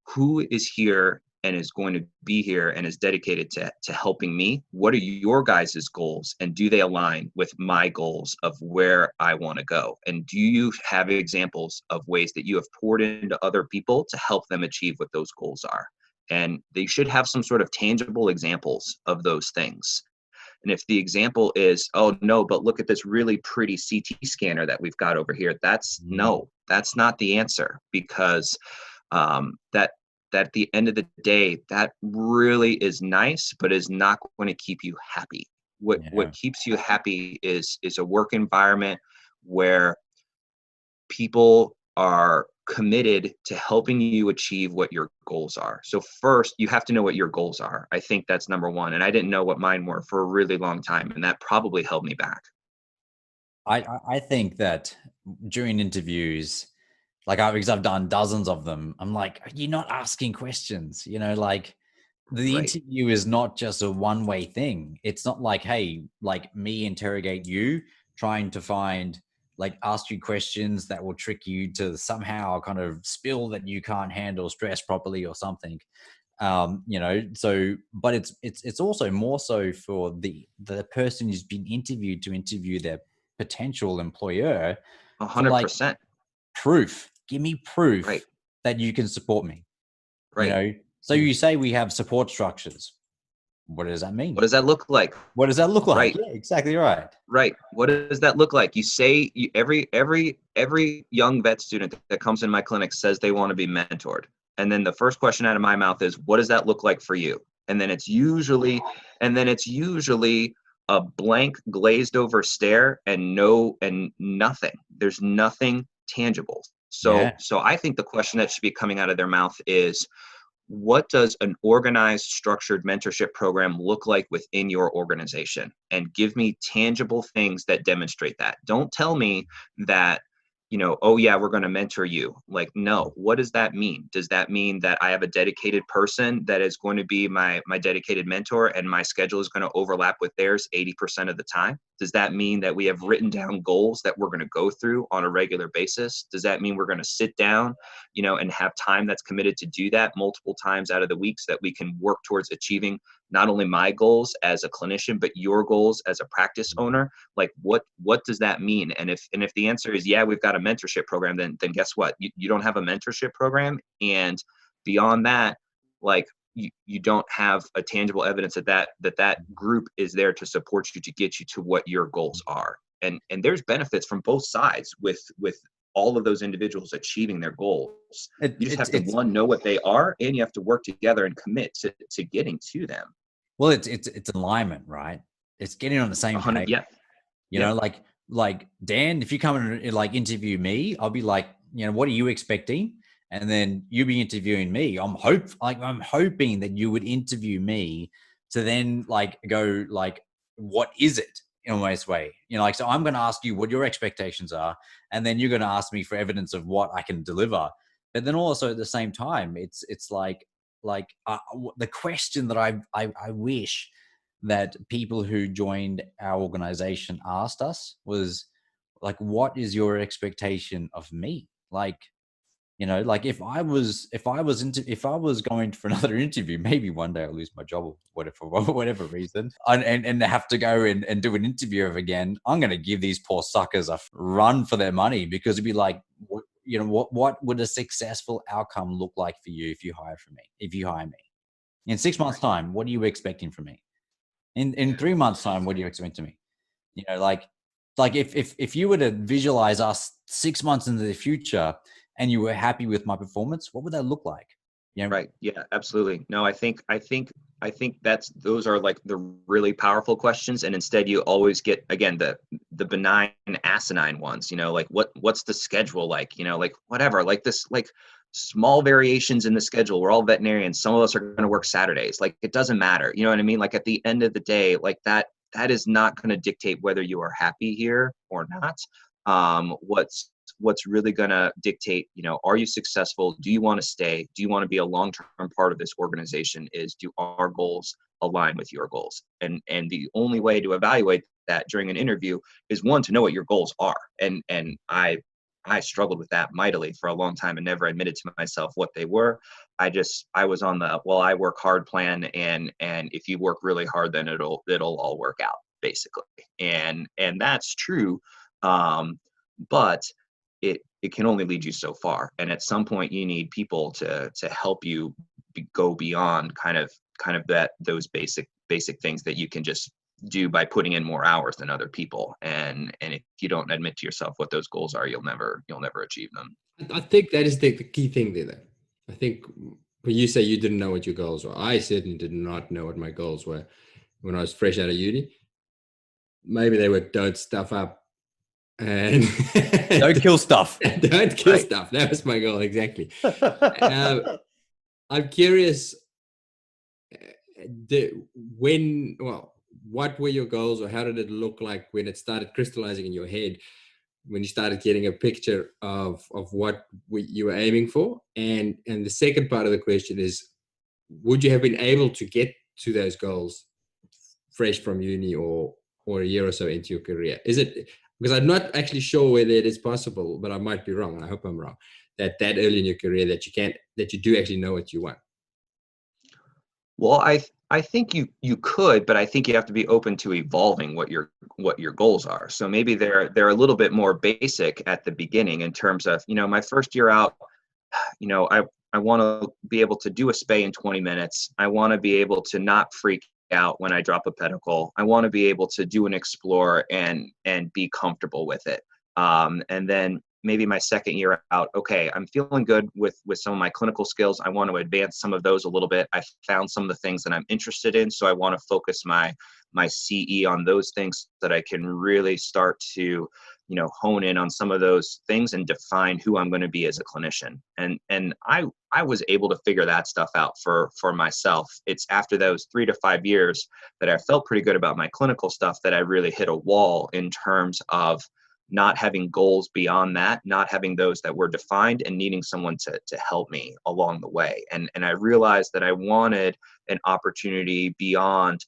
who is here and is going to be here and is dedicated to helping me? What are your guys' goals? And do they align with my goals of where I want to go? And do you have examples of ways that you have poured into other people to help them achieve what those goals are? And they should have some sort of tangible examples of those things. And if the example is, oh no, but look at this really pretty CT scanner that we've got over here, that's not the answer, because that at the end of the day, that really is nice, but is not going to keep you happy. What keeps you happy is a work environment where people are committed to helping you achieve what your goals are. So first, you have to know what your goals are. I think that's number one. And I didn't know what mine were for a really long time, and that probably held me back. I think that during interviews, because I've done dozens of them, I'm like, you're not asking questions, like the Right. interview is not just a one-way thing. It's not like, hey, like me interrogate you, trying to find, like, ask you questions that will trick you to somehow kind of spill that you can't handle stress properly or something. So, but it's also more so for the person who's been interviewed to interview their potential employer for, like, 100%. proof. Give me proof Right. that you can support me. Right. So you say we have support structures. What does that mean? What does that look like? What does that look like? Right. Yeah, exactly right. Right. What does that look like? You say every young vet student that comes in my clinic says they want to be mentored. And then the first question out of my mouth is, what does that look like for you? And then it's usually a blank glazed over stare and nothing. There's nothing tangible. So I think the question that should be coming out of their mouth is, what does an organized, structured mentorship program look like within your organization? And give me tangible things that demonstrate that. Don't tell me that, oh yeah, we're going to mentor you. Like, no, what does that mean? Does that mean that I have a dedicated person that is going to be my dedicated mentor and my schedule is going to overlap with theirs 80% of the time? Does that mean that we have written down goals that we're going to go through on a regular basis? Does that mean we're going to sit down, and have time that's committed to do that multiple times out of the week so that we can work towards achieving not only my goals as a clinician, but your goals as a practice owner? Like, what does that mean? And if the answer is, yeah, we've got a mentorship program, then guess what? You don't have a mentorship program. And beyond that, like, you don't have a tangible evidence that group is there to support you, to get you to what your goals are. And there's benefits from both sides with all of those individuals achieving their goals. You just have to, one, know what they are, and you have to work together and commit to getting to them. Well, it's alignment, right? It's getting on the same page. Yeah. Like Dan, if you come and like interview me, I'll be like, what are you expecting? And then you be interviewing me. I'm hoping that you would interview me to then like go like, what is it in a nice way? So I'm going to ask you what your expectations are, and then you're going to ask me for evidence of what I can deliver. But then also at the same time, it's like the question that I wish that people who joined our organization asked us was like, what is your expectation of me? Like, like if I was going for another interview, maybe one day I'll lose my job or whatever reason, and have to go and do an interview again, I'm going to give these poor suckers a run for their money, because it'd be like, what would a successful outcome look like for you if you hire me in 6 months time? What are you expecting from me in 3 months time? What do you expect to me? Like if you were to visualize us 6 months into the future and you were happy with my performance, what would that look like? Right. Yeah, absolutely. No, I think those are like the really powerful questions. And instead you always get, again, the benign, asinine ones, like what's the schedule like, like whatever, like this, like small variations in the schedule. We're all veterinarians. Some of us are going to work Saturdays. Like, it doesn't matter. You know what I mean? Like, at the end of the day, like that is not going to dictate whether you are happy here or not. What's really going to dictate, are you successful? Do you want to stay? Do you want to be a long-term part of this organization? Do our goals align with your goals? And the only way to evaluate that during an interview is, one, to know what your goals are. And I struggled with that mightily for a long time and never admitted to myself what they were. I was on the, well, I work hard plan, and if you work really hard, then it'll all work out, basically. And that's true. But it can only lead you so far. And at some point you need people to help you go beyond kind of those basic things that you can just do by putting in more hours than other people. And if you don't admit to yourself what those goals are, you'll never achieve them. I think that is the key thing there, though. I think when you say you didn't know what your goals were, I certainly did not know what my goals were when I was fresh out of uni. Maybe they were, don't stuff up and don't kill stuff. Don't kill stuff. That was my goal, exactly. I'm curious, what were your goals, or how did it look like when it started crystallizing in your head, when you started getting a picture of what you were aiming for? And the second part of the question is, would you have been able to get to those goals fresh from uni or a year or so into your career? Because I'm not actually sure whether it is possible, but I might be wrong. And I hope I'm wrong, that early in your career that you do actually know what you want. Well, I think you could, but I think you have to be open to evolving what your goals are. So maybe they're a little bit more basic at the beginning in terms of, my first year out, I want to be able to do a spay in 20 minutes. I want to be able to not freak out when I drop a pedicle. I want to be able to do an explore and be comfortable with it. And then maybe my second year out, okay, I'm feeling good with some of my clinical skills. I want to advance some of those a little bit. I found some of the things that I'm interested in, so I want to focus my CE on those things so that I can really start to, hone in on some of those things and define who I'm going to be as a clinician. And I was able to figure that stuff out for myself. It's after those 3 to 5 years that I felt pretty good about my clinical stuff that I really hit a wall in terms of not having goals beyond that, not having those that were defined, and needing someone to help me along the way. And I realized that I wanted an opportunity beyond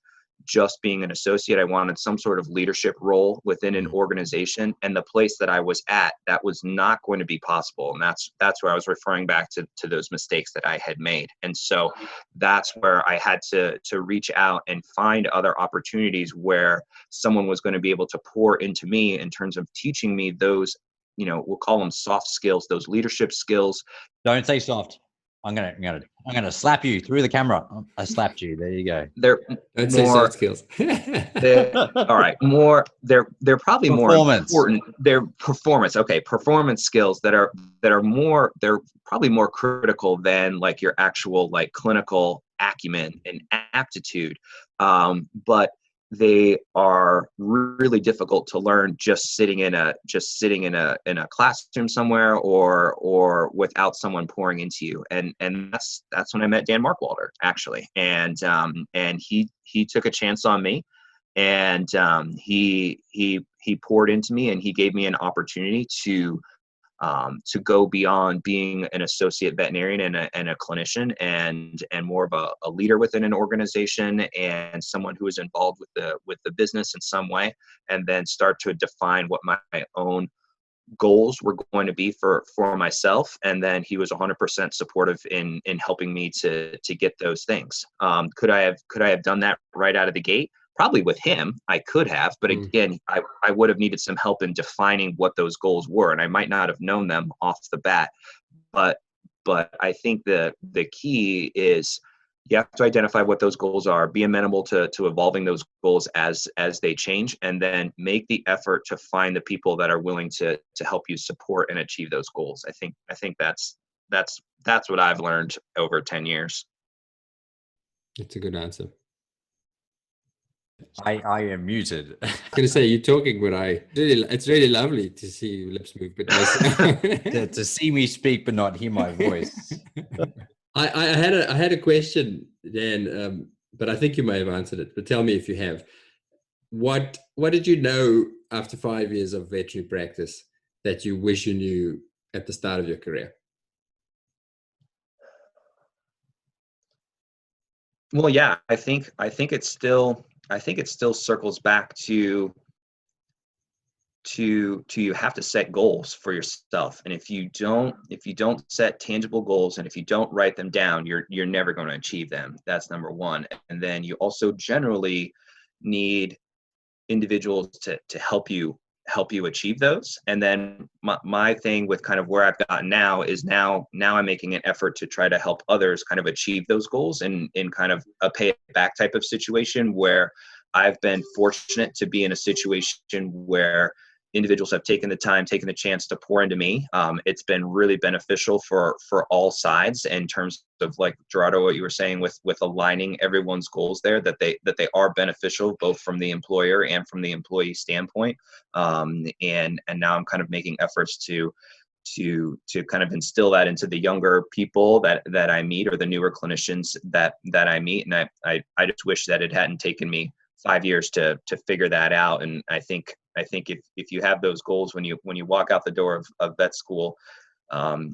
just being an associate. I wanted some sort of leadership role within an organization, and the place that I was at, that was not going to be possible. And that's where I was referring back to those mistakes that I had made. And so that's where I had to reach out and find other opportunities where someone was going to be able to pour into me in terms of teaching me those, we'll call them soft skills, those leadership skills. Don't say soft. I'm gonna slap you through the camera. I slapped you. There you go. They're Don't say soft skills. All right, they're probably more important. They're performance. Okay, performance skills that are more. They're probably more critical than like your actual like clinical acumen and aptitude. But they are really difficult to learn just sitting in a classroom somewhere or without someone pouring into you. And that's when I met Dan Markwalder, actually. And he took a chance on me, and he poured into me, and he gave me an opportunity to go beyond being an associate veterinarian and a clinician and more of a leader within an organization and someone who is involved with the business in some way, and then start to define what my own goals were going to be for myself. And then he was 100% supportive in helping me to get those things. Could I have done that right out of the gate? Probably with him, I could have, but again, I would have needed some help in defining what those goals were, and I might not have known them off the bat. But I think the key is you have to identify what those goals are, be amenable to evolving those goals as they change, and then make the effort to find the people that are willing to help you support and achieve those goals. I think that's what I've learned over 10 years. That's a good answer. I am muted. I was going to say, you're talking, but it's really lovely to see your lips move, but to see me speak but not hear my voice. I had a question, Dan, but I think you may have answered it, but tell me if you have. What did you know after 5 years of veterinary practice that you wish you knew at the start of your career? Well, yeah, I think it still circles back to you have to set goals for yourself. And if you don't set tangible goals, and if you don't write them down, you're never going to achieve them. That's number one. And then you also generally need individuals to help you achieve those. And then my thing with kind of where I've gotten now is now I'm making an effort to try to help others kind of achieve those goals in kind of a pay it back type of situation, where I've been fortunate to be in a situation where individuals have taken the time, taken the chance to pour into me. It's been really beneficial for all sides in terms of, like Gerardo, what you were saying with aligning everyone's goals there, that they are beneficial both from the employer and from the employee standpoint. And now I'm kind of making efforts to kind of instill that into the younger people that I meet, or the newer clinicians that I meet. And I just wish that it hadn't taken me 5 years to figure that out. And I think if you have those goals when you walk out the door of vet school,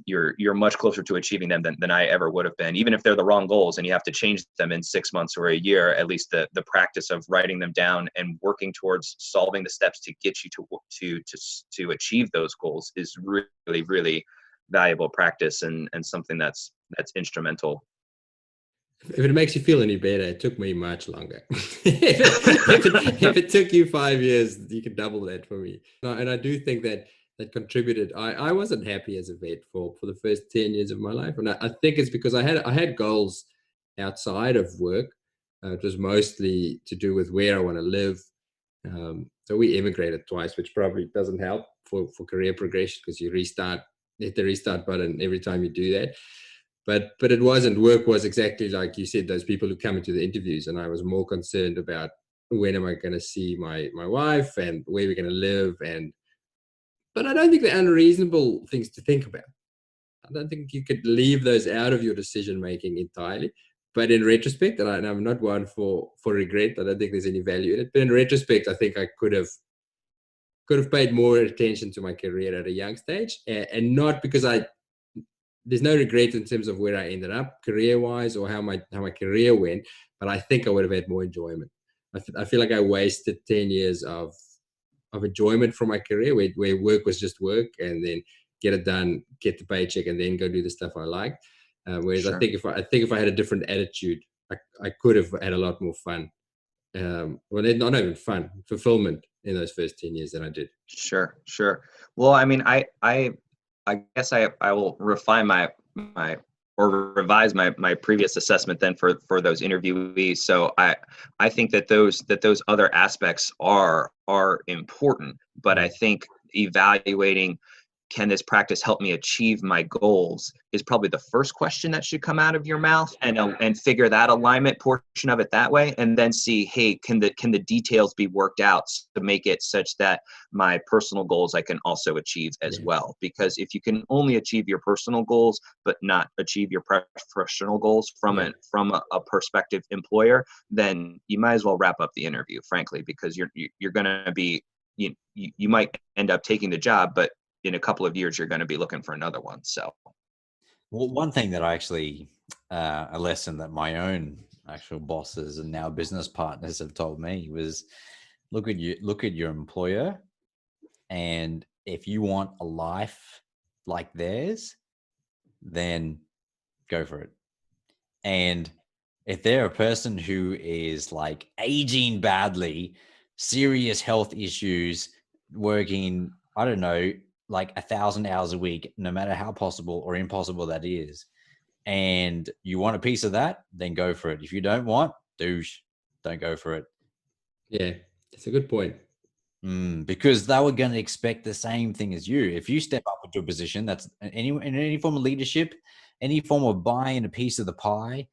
you're much closer to achieving them than I ever would have been. Even if they're the wrong goals and you have to change them in 6 months or a year, at least the practice of writing them down and working towards solving the steps to get you to achieve those goals is really, really valuable practice and something that's instrumental. If it makes you feel any better, it took me much longer. If it took you 5 years, you could double that for me. And I do think that contributed. I wasn't happy as a vet for the first 10 years of my life. And I think it's because I had goals outside of work. It was mostly to do with where I want to live. So we immigrated twice, which probably doesn't help for career progression because you hit the restart button every time you do that. But it wasn't. Work was exactly like you said, those people who come into the interviews, and I was more concerned about when am I going to see my wife and where we're going to live. But I don't think they're unreasonable things to think about. I don't think you could leave those out of your decision making entirely. But in retrospect, and I'm not one for regret, I don't think there's any value in it. But in retrospect, I think I could have paid more attention to my career at a young stage, and not because there's no regret in terms of where I ended up career-wise or how my career went, but I think I would have had more enjoyment. I feel like I wasted 10 years of enjoyment from my career where work was just work and then get it done, get the paycheck, and then go do the stuff I liked. Whereas sure. I think if I had a different attitude, I could have had a lot more fun. Well, not even fun, fulfillment in those first 10 years that I did. Sure. Well, I mean, I guess I will refine or revise my previous assessment then for those interviewees. So I think that those other aspects are important, but I think evaluating, can this practice help me achieve my goals, is probably the first question that should come out of your mouth, and figure that alignment portion of it that way, and then see, hey, can the details be worked out to make it such that my personal goals I can also achieve as well? Because if you can only achieve your personal goals but not achieve your professional goals from a prospective employer, then you might as well wrap up the interview, frankly, because you're going to be, you might end up taking the job, but in a couple of years, you're going to be looking for another one. So, well, one thing that I actually, a lesson that my own actual bosses and now business partners have told me was, look at your employer, and if you want a life like theirs, then go for it. And if they're a person who is like aging badly, serious health issues, working, I don't know, like 1,000 hours a week, no matter how possible or impossible that is, and you want a piece of that, then go for it. If you don't want, don't go for it. Yeah, it's a good point. Because they were going to expect the same thing as you. If you step up into a position that's in any form of leadership, any form of buying a piece of the pie,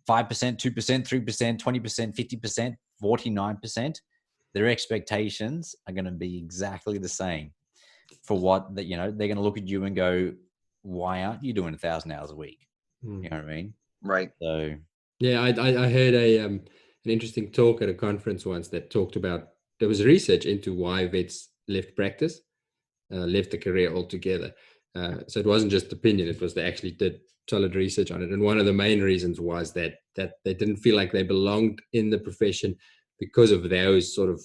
5%, 2%, 3%, 20%, 50%, 49%, their expectations are going to be exactly the same. For what that, they're going to look at you and go, why aren't you doing 1,000 hours a week? You know what I mean? Right. So yeah, I heard an interesting talk at a conference once that talked about, there was research into why vets left practice, left the career altogether. So it wasn't just opinion, it was they actually did solid research on it. And one of the main reasons was that they didn't feel like they belonged in the profession because of those sort of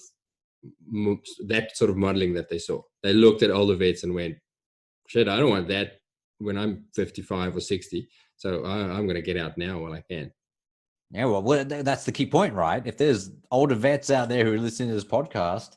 modeling that they saw. They looked at older vets and went, shit, I don't want that when I'm 55 or 60. So I'm going to get out now while I can. Yeah, well, that's the key point, right? If there's older vets out there who are listening to this podcast,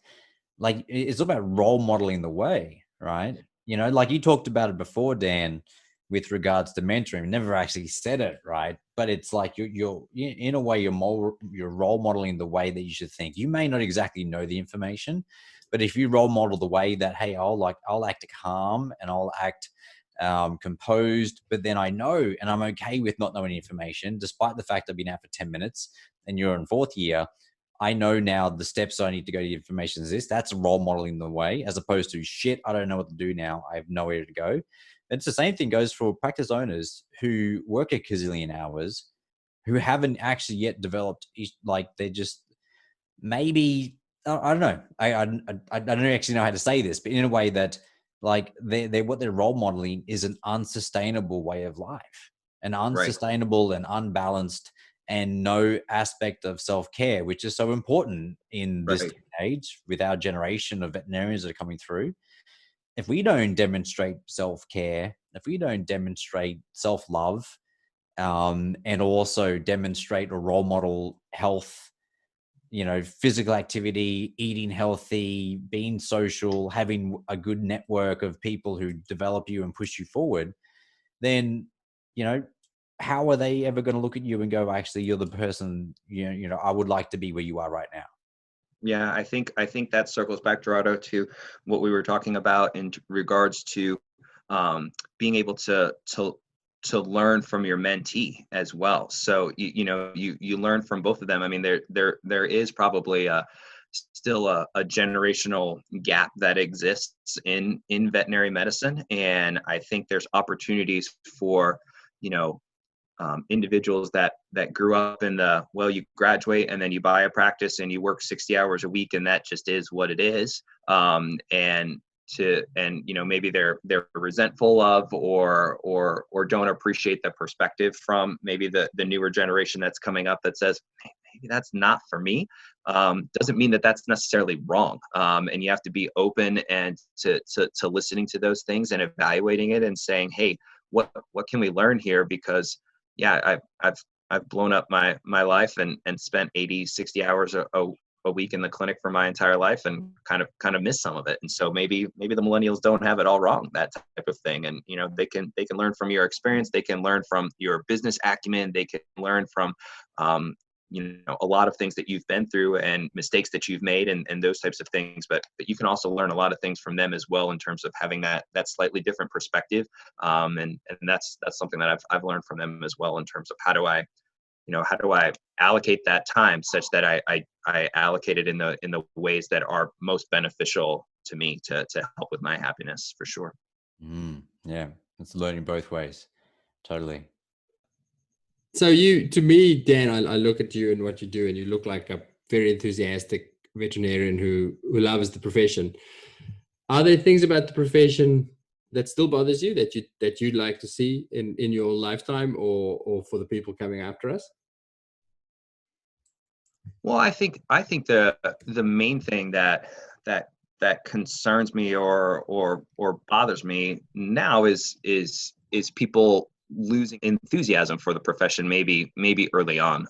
like, it's all about role modeling the way, right? Like you talked about it before, Dan, with regards to mentoring. Never actually said it, right? But it's like you're in a way, you're role modeling the way that you should think. You may not exactly know the information, but if you role model the way that, hey, I'll act calm and I'll act composed, but then I know, and I'm okay with not knowing information, despite the fact I've been out for 10 minutes and you're in 4th year. I know now the steps I need to go to the information is this. That's role modeling the way, as opposed to shit, I don't know what to do now. I have nowhere to go. It's the same thing goes for practice owners who work a gazillion hours, who haven't actually yet developed, like they just maybe, I don't know. I don't actually know how to say this, but in a way that like they what they're role modeling is an unsustainable way of life, an unsustainable and unbalanced and no aspect of self-care, which is so important in this age with our generation of veterinarians that are coming through. If we don't demonstrate self-care, if we don't demonstrate self-love, and also demonstrate or role model health, physical activity, eating healthy, being social, having a good network of people who develop you and push you forward, then, how are they ever going to look at you and go, actually, you're the person, I would like to be where you are right now? Yeah, I think that circles back, Gerardo, to what we were talking about in regards to being able to learn from your mentee as well. So you learn from both of them. I mean, there is probably still a generational gap that exists in veterinary medicine, and I think there's opportunities for individuals that grew up in you graduate and then you buy a practice and you work 60 hours a week and that just is what it is. Maybe they're resentful of or don't appreciate the perspective from maybe the newer generation that's coming up that says, hey, maybe that's not for me. Doesn't mean that that's necessarily wrong. And you have to be open and to listening to those things and evaluating it and saying, hey, what can we learn here? Because I've blown up my life and spent 80, 60 hours a week in the clinic for my entire life and kind of missed some of it. And so maybe the millennials don't have it all wrong, that type of thing. And, they can learn from your experience. They can learn from your business acumen. They can learn from, a lot of things that you've been through and mistakes that you've made and those types of things. But you can also learn a lot of things from them as well in terms of having that slightly different perspective. And that's something that I've learned from them as well in terms of how do I allocate that time such that I allocate it in the ways that are most beneficial to me to help with my happiness, for sure. Yeah, it's learning both ways. Totally. So to me, Dan, I look at you and what you do, and you look like a very enthusiastic veterinarian who loves the profession. Are there things about the profession that still bothers you that you'd like to see in your lifetime or for the people coming after us? Well, I think the main thing that concerns me or bothers me now is people losing enthusiasm for the profession, maybe early on,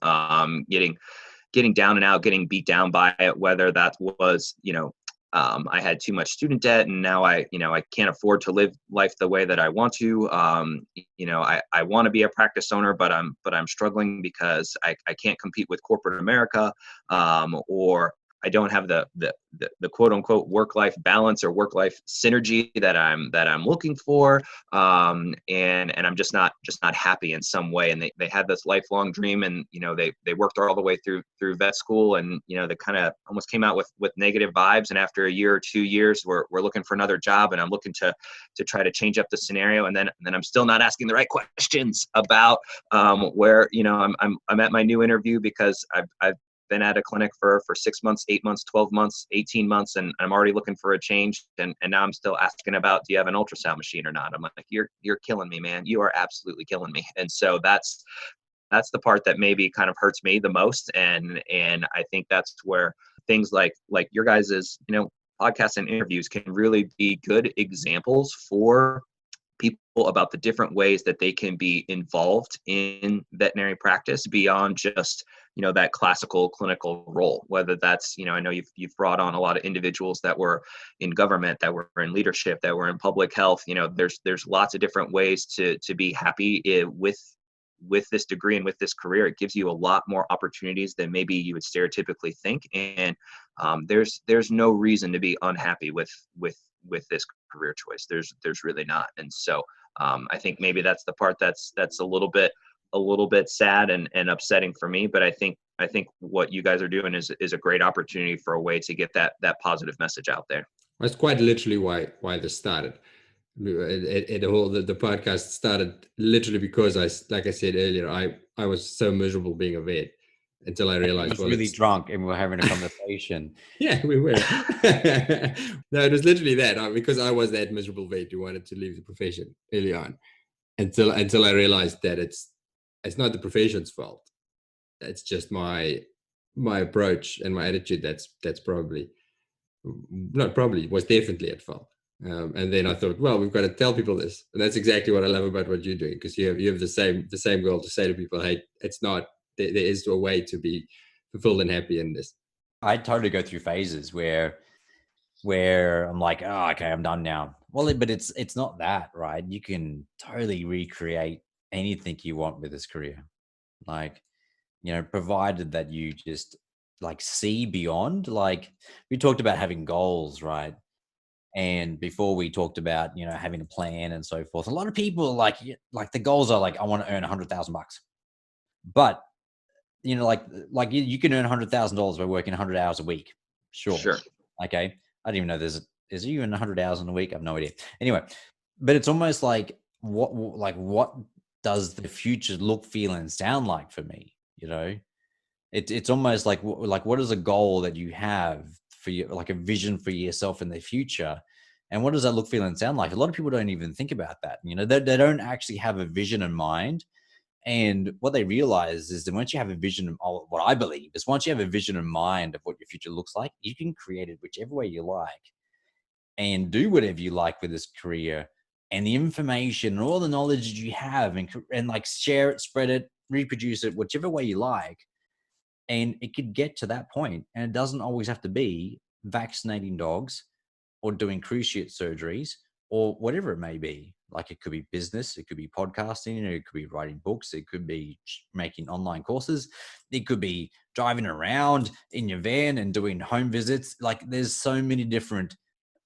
getting down and out, getting beat down by it, whether that was, I had too much student debt and now I can't afford to live life the way that I want to. I want to be a practice owner, but I'm struggling because I can't compete with corporate America, or I don't have the quote unquote work-life balance or work-life synergy that I'm looking for. And I'm just not happy in some way. And they had this lifelong dream and, they worked all the way through vet school and, they kind of almost came out with negative vibes. And after a year or 2 years, we're looking for another job and I'm looking to try to change up the scenario. And then I'm still not asking the right questions about, where, I'm at my new interview because I've been at a clinic for 6 months, 8 months, 12 months, 18 months, and I'm already looking for a change. And now I'm still asking about, do you have an ultrasound machine or not? I'm like, you're killing me, man. You are absolutely killing me. And so that's the part that maybe kind of hurts me the most. And I think that's where things like your guys's, podcasts and interviews can really be good examples for people about the different ways that they can be involved in veterinary practice beyond just, that classical clinical role, whether that's, I know you've brought on a lot of individuals that were in government, that were in leadership, that were in public health. There's lots of different ways to be happy with this degree and with this career. It gives you a lot more opportunities than maybe you would stereotypically think. And there's no reason to be unhappy with this career choice. There's really not. And so I think maybe that's the part that's a little bit sad and upsetting for me. But I think what you guys are doing is a great opportunity for a way to get that positive message out there. That's quite literally why this started. The podcast started literally because like I said earlier, I was so miserable being a vet, until I realized, I was really drunk and we were having a conversation. Yeah, we were. No, it was literally that, because I was that miserable vet who wanted to leave the profession early on, until I realized that it's not the profession's fault. It's just my approach and my attitude that's probably, not probably, was definitely at fault. And then I thought, well, we've got to tell people this, and that's exactly what I love about what you're doing, because you have the same goal to say to people, hey, it's not, there is a way to be fulfilled and happy in this. I totally go through phases where I'm like, oh, okay, I'm done now. Well, but it's not that, right? You can totally recreate anything you want with this career. Like, provided that you just like see beyond. Like, we talked about having goals, right? And before we talked about, having a plan and so forth. A lot of people like the goals are like, I want to earn $100,000, but like you can earn $100,000 by working 100 hours a week. Sure. Okay. I don't even know is there even 100 hours in a week? I have no idea. Anyway, but it's almost like what does the future look, feel, and sound like for me? It's almost like what is a goal that you have for you, like a vision for yourself in the future, and what does that look, feel, and sound like? A lot of people don't even think about that. They don't actually have a vision in mind. And what they realize is that once you have a vision, what I believe is once you have a vision in mind of what your future looks like, you can create it whichever way you like and do whatever you like with this career. And the information and all the knowledge that you have and like share it, spread it, reproduce it, whichever way you like. And it could get to that point. And it doesn't always have to be vaccinating dogs or doing cruise ship surgeries or whatever it may be. Like, it could be business, it could be podcasting, it could be writing books, it could be making online courses, it could be driving around in your van and doing home visits. Like, there's so many different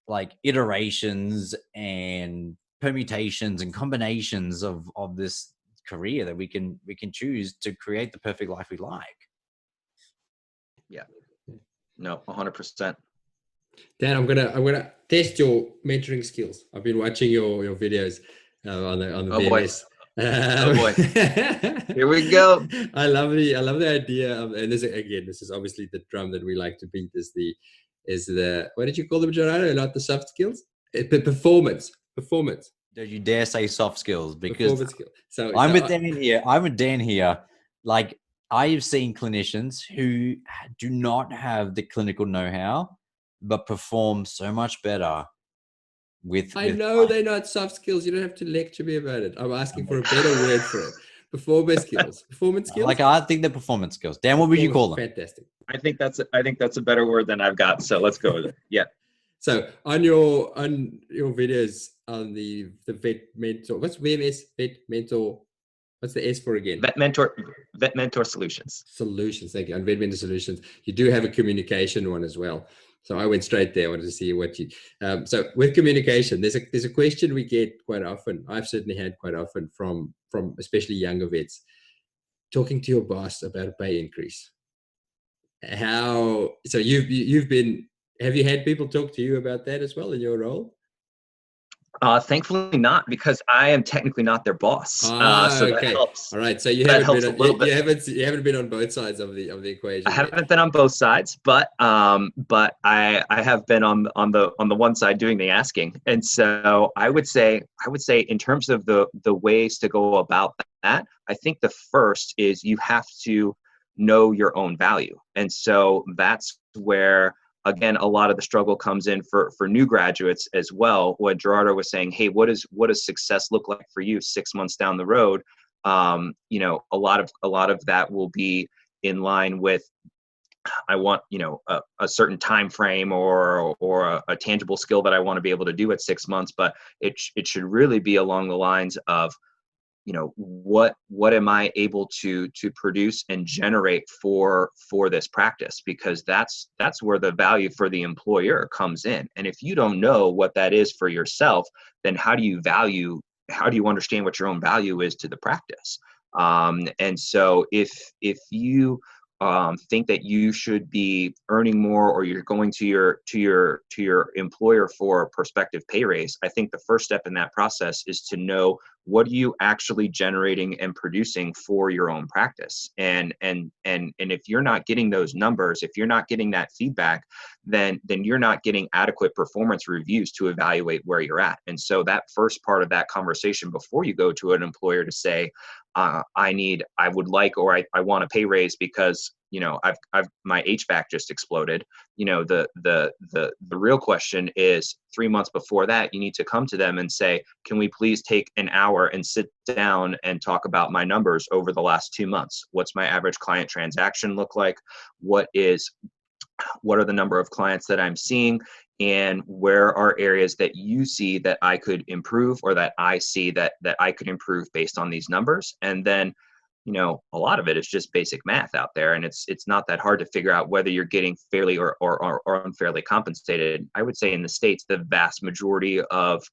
like iterations and permutations and combinations of this career that we can choose to create the perfect life we like. Yeah. No, 100%. Dan, I'm gonna test your mentoring skills. I've been watching your videos on the VMS. Oh boy. Here we go. I love the idea of, and this is obviously the drum that we like to beat, is the what did you call them, Gerardo? Not the soft skills, performance. Don't you dare say soft skills, because I'm with Dan here. Like, I've seen clinicians who do not have the clinical know-how, but perform so much better with. I know they're not soft skills. You don't have to lecture me about it. I'm asking for a better word for it. Performance skills. Like, I think they're performance skills. Dan, what would you call them? Fantastic. I think that's a better word than I've got. So let's go with it. Yeah. So on your videos on the vet mentor, what's VMS? Vet mentor. What's the S for again? Vet mentor solutions. Solutions. Thank you. On vet mentor solutions, you do have a communication one as well. So I went straight there. I wanted to see what you. So with communication, there's a question we get quite often. I've certainly had quite often from especially younger vets, talking to your boss about a pay increase. How? So you've been. Have you had people talk to you about that as well in your role? Thankfully not, because I am technically not their boss. So okay. That helps. All right. So you haven't been on both sides of the equation. I haven't been on both sides, but I have been on the one side doing the asking. And so I would say in terms of the ways to go about that, I think the first is you have to know your own value. And so that's where, again, a lot of the struggle comes in for new graduates as well. What Gerardo was saying, hey, what does success look like for you 6 months down the road? A lot of that will be in line with, I want, a certain time frame or a tangible skill that I want to be able to do at 6 months, but it should really be along the lines of, what am I able to produce and generate for this practice? Because that's where the value for the employer comes in. And if you don't know what that is for yourself, then how do you understand what your own value is to the practice? And so if you think that you should be earning more, or you're going to your employer for a prospective pay raise, I think the first step in that process is to know what are you actually generating and producing for your own practice? And if you're not getting those numbers, if you're not getting that feedback, then you're not getting adequate performance reviews to evaluate where you're at. And so that first part of that conversation before you go to an employer to say, I would like, or I want a pay raise because, you know, I've my HVAC just exploded. You know, the real question is 3 months before that, you need to come to them and say, can we please take an hour and sit down and talk about my numbers over the last 2 months? What's my average client transaction look like? What are the number of clients that I'm seeing, and where are areas that you see that I could improve, or that I see that I could improve based on these numbers? And then, you know, a lot of it is just basic math out there, and it's not that hard to figure out whether you're getting fairly or unfairly compensated. I would say in the States, the vast majority of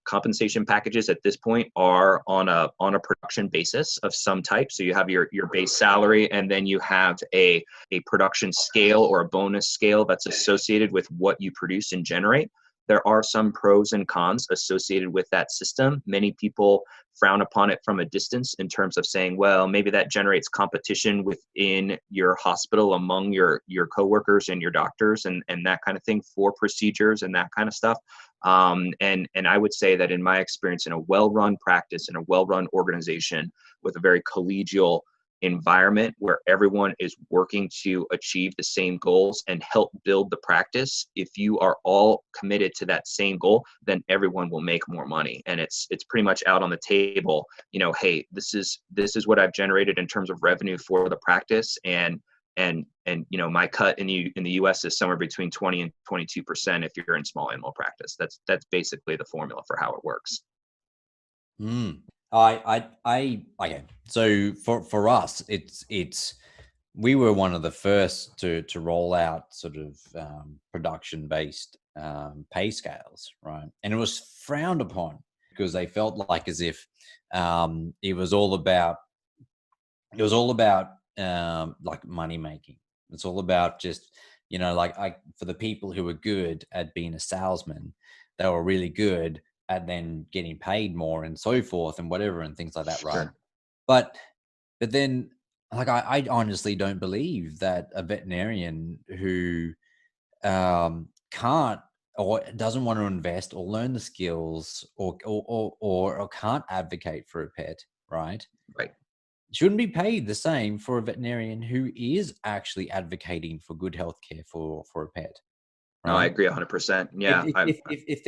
compensation packages at this point are on a production basis of some type. So you have your base salary, and then you have a production scale or a bonus scale that's associated with what you produce and generate. There are some pros and cons associated with that system. Many people frown upon it from a distance in terms of saying, well, maybe that generates competition within your hospital among your coworkers and your doctors and that kind of thing for procedures and that kind of stuff. And I would say that in my experience, in a well-run practice, in a well-run organization with a very collegial environment where everyone is working to achieve the same goals and help build the practice, if you are all committed to that same goal, then everyone will make more money. And it's pretty much out on the table, you know, hey, this is what I've generated in terms of revenue for the practice, and you know, my cut in the US is somewhere between 20 and 22% if you're in small animal practice. That's basically the formula for how it works. Okay. So for us, it's we were one of the first to roll out sort of production based pay scales, right? And it was frowned upon because they felt like as if it was all about like money making. It's all about just, you know, like for the people who were good at being a salesman, they were really good at then getting paid more and so forth and whatever and things like that, right? Sure. But then, like, I honestly don't believe that a veterinarian who can't or doesn't want to invest or learn the skills or can't advocate for a pet, right? Right. Shouldn't be paid the same for a veterinarian who is actually advocating for good healthcare for a pet. No, I Right? agree 100%. Yeah. If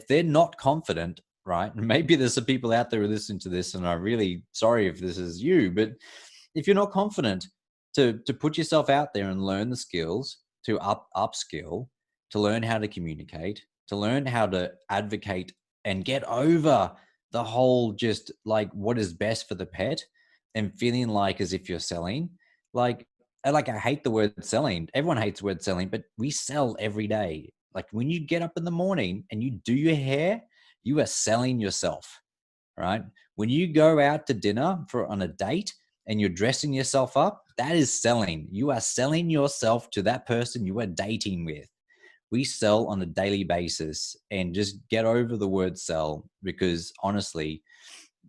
they're not confident, right? And maybe there's some people out there who listen to this, and I'm really sorry if this is you, but if you're not confident to put yourself out there and learn the skills, to upskill, to learn how to communicate, to learn how to advocate and get over the whole just like what is best for the pet and feeling like as if you're selling, like I hate the word selling. Everyone hates the word selling, but we sell every day. Like when you get up in the morning and you do your hair, you are selling yourself, right? When you go out to dinner on a date and you're dressing yourself up, that is selling. You are selling yourself to that person you are dating with. We sell on a daily basis, and just get over the word sell, because honestly,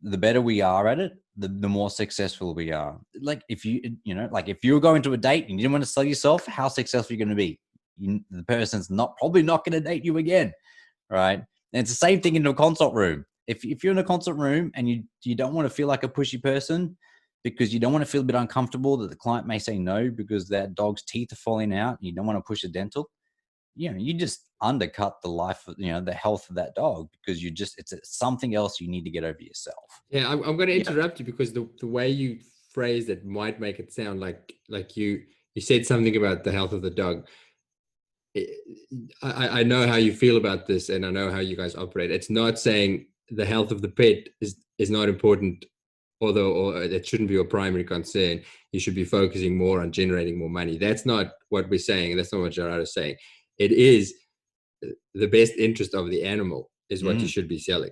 the better we are at it, the more successful we are. Like if if you're going to a date and you didn't want to sell yourself, how successful are you going to be? The person's probably not going to date you again, right? And it's the same thing in a consult room. If you're in a consult room and you don't want to feel like a pushy person because you don't want to feel a bit uncomfortable that the client may say no because that dog's teeth are falling out and you don't want to push a dental, you just undercut the life of, the health of that dog, because it's something else you need to get over yourself. Yeah, I'm going to interrupt you because the way you phrased it might make it sound like you said something about the health of the dog. I know how you feel about this, and I know how you guys operate. It's not saying the health of the pet is not important, or it shouldn't be your primary concern. You should be focusing more on generating more money. That's not what we're saying. That's not what Gerard is saying. It is the best interest of the animal is what you should be selling.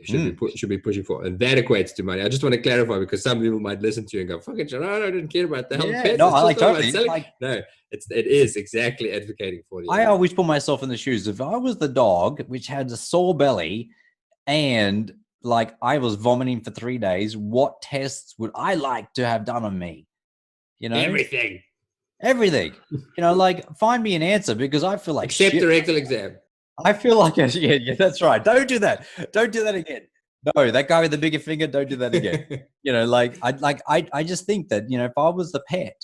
should be pushing for, and that equates to money. I just want to clarify because some people might listen to you and go, "Fucking Gerardo, I didn't care about the health pets. No, It's I just like all about totally. selling." Like, No, it is exactly advocating for the. I always put myself in the shoes. If I was the dog which had a sore belly and like I was vomiting for 3 days, what tests would I like to have done on me? You know, everything. Like find me an answer because I feel like Except shit. the rectal exam. I feel like yeah, that's right. Don't do that. Don't do that again. No, that guy with the bigger finger, don't do that again. I just think that, if I was the pet,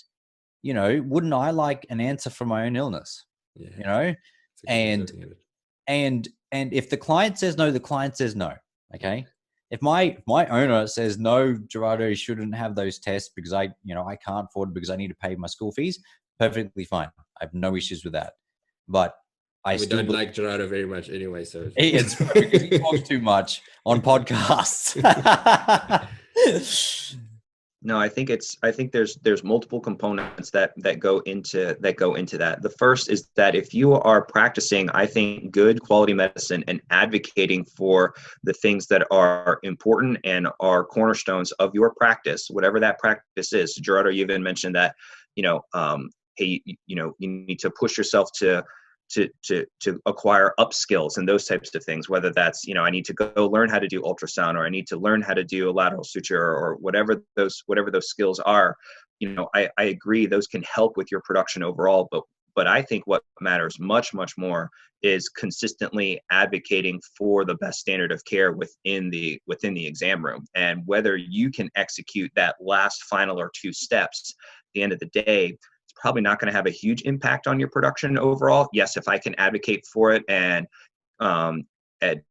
wouldn't I like an answer for my own illness? Yeah. And if the client says no, the client says no. Okay. If my owner says no, Gerardo shouldn't have those tests because I can't afford it because I need to pay my school fees, perfectly fine. I have no issues with that. But we don't like Gerardo very much anyway, so it's because he talks too much on podcasts. No, I think there's multiple components that go into that. The first is that if you are practicing, I think, good quality medicine and advocating for the things that are important and are cornerstones of your practice, whatever that practice is. Gerardo, you even mentioned that, hey, you need to push yourself to acquire up skills and those types of things, whether that's, I need to go learn how to do ultrasound, or I need to learn how to do a lateral suture, or whatever those skills are. I agree those can help with your production overall, but I think what matters much, much more is consistently advocating for the best standard of care within the exam room. And whether you can execute that last final or two steps at the end of the day, probably not going to have a huge impact on your production overall. Yes, if I can advocate for it and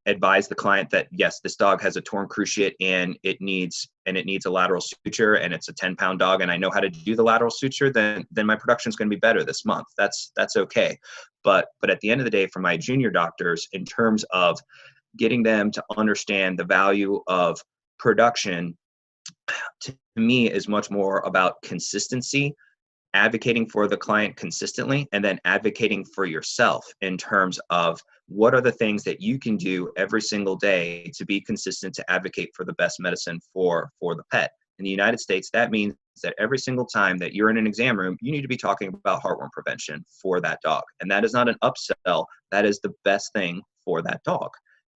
advise the client that, yes, this dog has a torn cruciate and it needs a lateral suture, and it's a 10-pound dog and I know how to do the lateral suture, then my production is going to be better this month. That's okay. But at the end of the day, for my junior doctors, in terms of getting them to understand the value of production, to me is much more about consistency, advocating for the client consistently, and then advocating for yourself in terms of what are the things that you can do every single day to be consistent, to advocate for the best medicine for the pet. In the United States, that means that every single time that you're in an exam room, you need to be talking about heartworm prevention for that dog. And that is not an upsell. That is the best thing for that dog.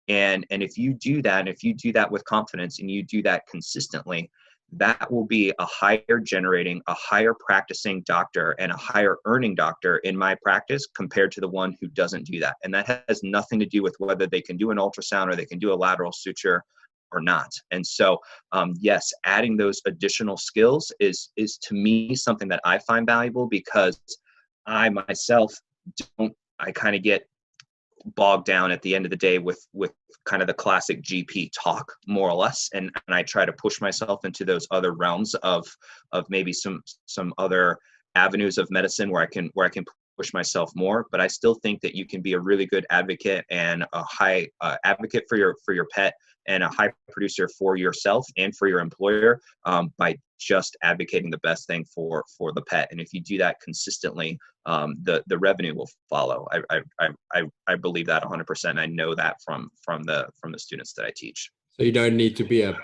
And if you do that, and if you do that with confidence and you do that consistently, that will be a higher generating, a higher practicing doctor and a higher earning doctor in my practice compared to the one who doesn't do that. And that has nothing to do with whether they can do an ultrasound or they can do a lateral suture or not. And so, yes, adding those additional skills is to me something that I find valuable, because I myself I kind of get bogged down at the end of the day with kind of the classic GP talk, more or less, and I try to push myself into those other realms of maybe some other avenues of medicine where I can push myself more. But I still think that you can be a really good advocate and a high advocate for your pet and a high producer for yourself and for your employer by just advocating the best thing for the pet. And if you do that consistently, the revenue will follow. I believe that 100%. I know that from the students that I teach. So you don't need to be a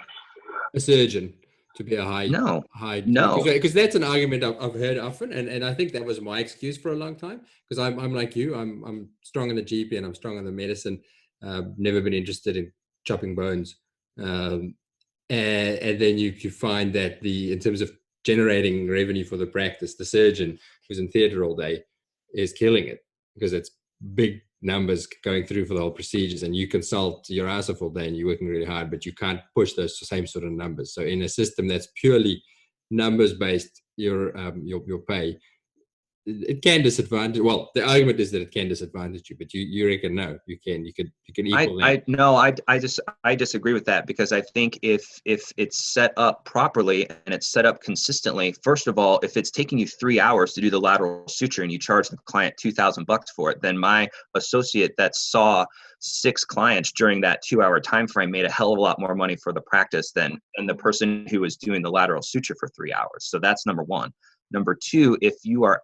surgeon to be a high. No. Because that's an argument I've heard often, and I think that was my excuse for a long time, because I'm like you, I'm strong in the GP and I'm strong in the medicine. Never been interested in chopping bones, and then you find that in terms of generating revenue for the practice, the surgeon who's in theatre all day is killing it, because it's big numbers going through for the whole procedures, and you consult your ass off all day and you're working really hard, but you can't push those same sort of numbers. So in a system that's purely numbers based, your pay, it can disadvantage. Well, the argument is that it can disadvantage you, but you reckon no, you can equal that. I disagree with that, because I think if it's set up properly and it's set up consistently, first of all, if it's taking you 3 hours to do the lateral suture and you charge the client $2,000 for it, then my associate that saw 6 clients during that 2-hour time frame made a hell of a lot more money for the practice than the person who was doing the lateral suture for 3 hours. So that's number one. Number two, if you are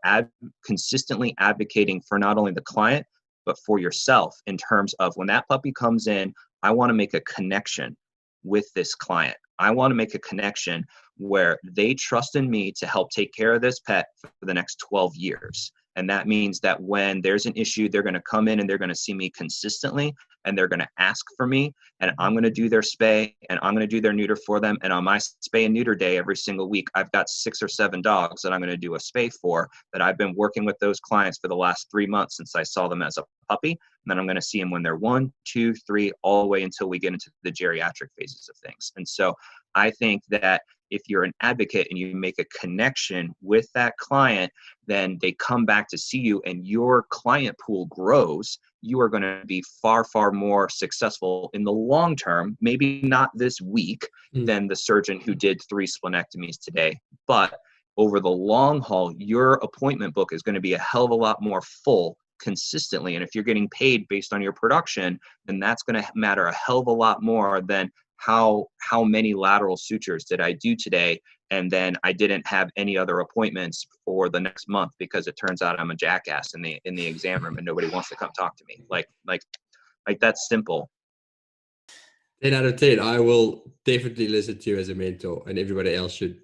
consistently advocating for not only the client, but for yourself, in terms of when that puppy comes in, I want to make a connection with this client. I want to make a connection where they trust in me to help take care of this pet for the next 12 years. And that means that when there's an issue, they're going to come in and they're going to see me consistently, and they're going to ask for me, and I'm going to do their spay, and I'm going to do their neuter for them. And on my spay and neuter day every single week, I've got 6 or 7 dogs that I'm going to do a spay for, that I've been working with those clients for the last 3 months since I saw them as a puppy. And then I'm going to see them when they're 1, 2, 3, all the way until we get into the geriatric phases of things. And so I think that if you're an advocate and you make a connection with that client, then they come back to see you and your client pool grows. You are going to be far, far more successful in the long term, maybe not this week, than the surgeon who did 3 splenectomies today. But over the long haul, your appointment book is going to be a hell of a lot more full consistently. And if you're getting paid based on your production, then that's going to matter a hell of a lot more than how many lateral sutures did I do today, and then I didn't have any other appointments for the next month because it turns out I'm a jackass in the exam room and nobody wants to come talk to me. Like that's simple. 10 out of 10. I will definitely listen to you as a mentor, and everybody else should.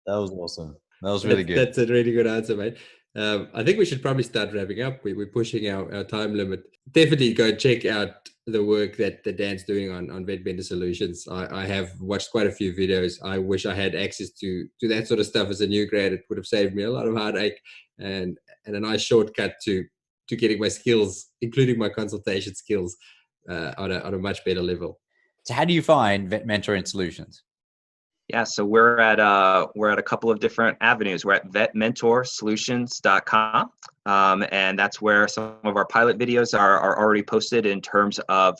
That was awesome. That was really good. That's a really good answer, mate. I think we should probably start wrapping up. We're pushing our time limit. Definitely go check out the work that Dan's doing on Vet Bender Solutions. I have watched quite a few videos. I wish I had access to that sort of stuff as a new grad. It would have saved me a lot of heartache and a nice shortcut to getting my skills, including my consultation skills, on a much better level. So how do you find Vet Mentoring Solutions? Yeah, so we're at a couple of different avenues. We're at vetmentorsolutions.com, and that's where some of our pilot videos are already posted in terms of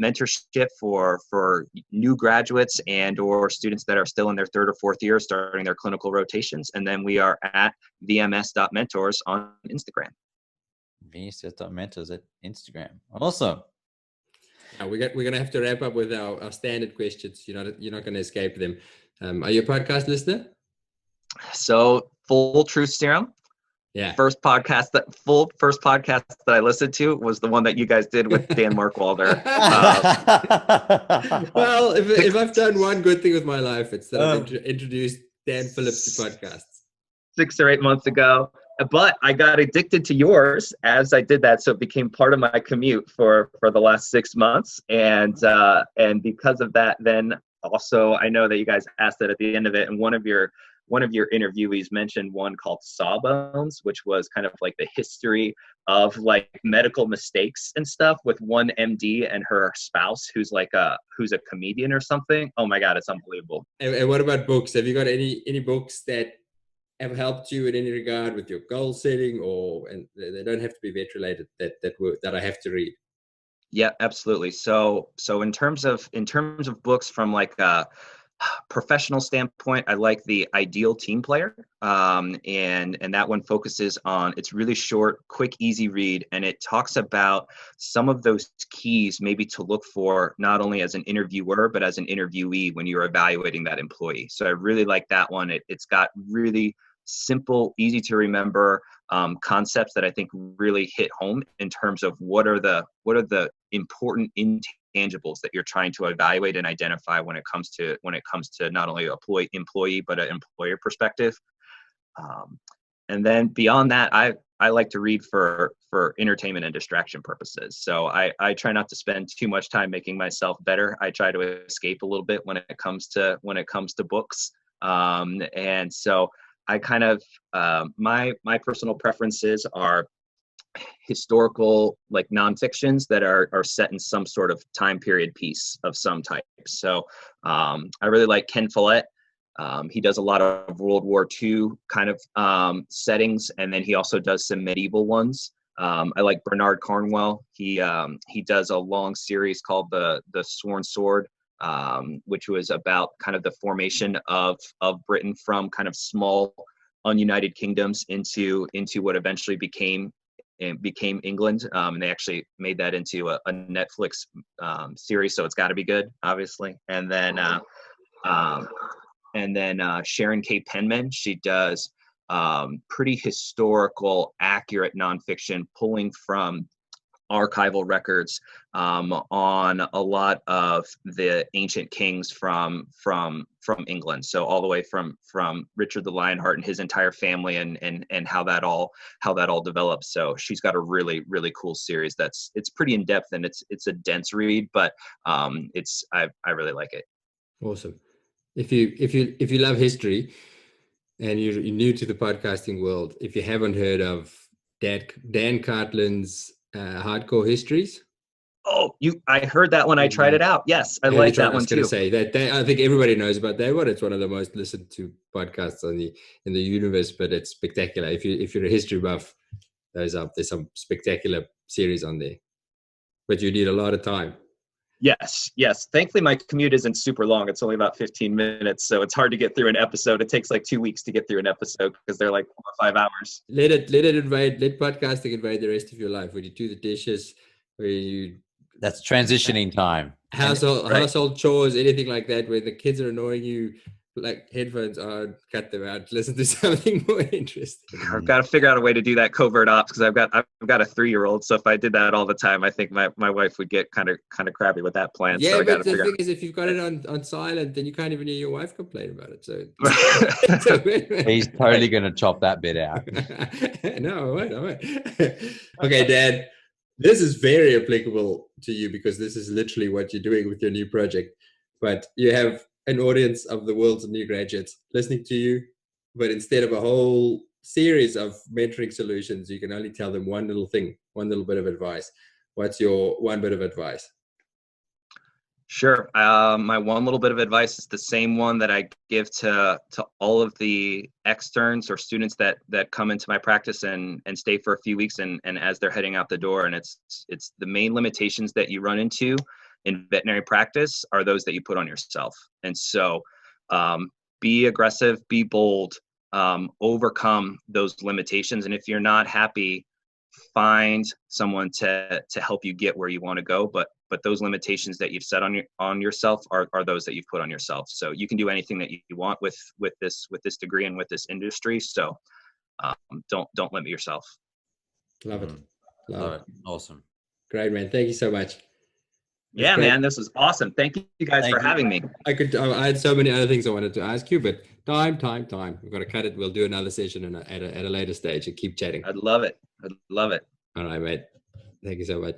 mentorship for new graduates and or students that are still in their 3rd or 4th year starting their clinical rotations. And then we are at vms.mentors on Instagram. vms.mentors at Instagram. Awesome. Now we're gonna have to wrap up with our standard questions. You're not gonna escape them. Are you a podcast listener? So Full Truth Serum. Yeah. First podcast that I listened to was the one that you guys did with Dan Markwalder. Well, if I've done one good thing with my life, it's that I've introduced Dan Phillips to podcasts 6 or 8 months ago. But I got addicted to yours as I did that, so it became part of my commute for the last 6 months. And because of that, then also I know that you guys asked it at the end of it, and one of your interviewees mentioned one called Sawbones, which was kind of like the history of like medical mistakes and stuff with one MD and her spouse who's a comedian or something. Oh my God, it's unbelievable. And what about books? Have you got any books that have helped you in any regard with your goal setting, and they don't have to be vet related, that I have to read? Yeah, absolutely. So in terms of books from like a professional standpoint, I like The Ideal Team Player, and that one focuses on, it's really short, quick, easy read, and it talks about some of those keys maybe to look for not only as an interviewer but as an interviewee when you're evaluating that employee. So I really like that one. It's got really simple, easy to remember concepts that I think really hit home in terms of what are the important intangibles that you're trying to evaluate and identify when it comes to not only employee but an employer perspective. And then beyond that, I like to read for entertainment and distraction purposes. So I try not to spend too much time making myself better. I try to escape a little bit when it comes to books. And so I kind of my personal preferences are historical, like nonfictions that are set in some sort of time period piece of some type. So I really like Ken Follett. He does a lot of World War II kind of settings, and then he also does some medieval ones. I like Bernard Cornwell. He does a long series called the Sworn Sword, which was about kind of the formation of Britain from kind of small ununited kingdoms into what eventually became England. And they actually made that into a Netflix series, so it's got to be good, obviously. And then Sharon K. Penman, she does pretty historical, accurate nonfiction, pulling from archival records on a lot of the ancient kings from England. So all the way from Richard the Lionheart and his entire family, and how that all developed. So she's got a really, really cool series it's pretty in depth, and it's a dense read, but I really like it. Awesome. If you love history and you're new to the podcasting world, if you haven't heard of Dan Cartland's Hardcore Histories. Oh, I heard that when I tried it out. Yes, I like that one too. I was going to say that I think everybody knows about that one. It's one of the most listened to podcasts in the universe, but it's spectacular. If you're a history buff, there's some spectacular series on there, but you need a lot of time. Yes. Thankfully, my commute isn't super long. It's only about 15 minutes, so it's hard to get through an episode. It takes like 2 weeks to get through an episode because they're like 4 or 5 hours. Let podcasting invade the rest of your life. When you do the dishes, that's transitioning time. Household chores, anything like that, where the kids are annoying you, like headphones on, cut them out, listen to something more interesting. I've got to figure out a way to do that covert ops, because I've got a 3-year-old. So if I did that all the time, I think my wife would get kind of crabby with that plan. Yeah, so but the thing is, if you've got it on silent, then you can't even hear your wife complain about it. So he's totally going to chop that bit out. No, I won't. Okay, Dad, this is very applicable to you because this is literally what you're doing with your new project. But you have an audience of the world's new graduates listening to you, but instead of a whole series of mentoring solutions, you can only tell them one little thing, one little bit of advice. What's your one bit of advice? Sure. My one little bit of advice is the same one that I give to all of the externs or students that come into my practice and stay for a few weeks and as they're heading out the door. And it's the main limitations that you run into in veterinary practice are those that you put on yourself. And so be aggressive, be bold, overcome those limitations. And if you're not happy, find someone to help you get where you want to go. But those limitations that you've set on yourself are those that you've put on yourself. So you can do anything that you want with this degree and with this industry. So don't limit yourself. Love it. Love it. Awesome. Great, man. Thank you so much. Yeah, man, this was awesome. Thank you guys for having me. I had so many other things I wanted to ask you, but time. We've got to cut it. We'll do another session at a later stage and keep chatting. I'd love it. All right, mate. Thank you so much.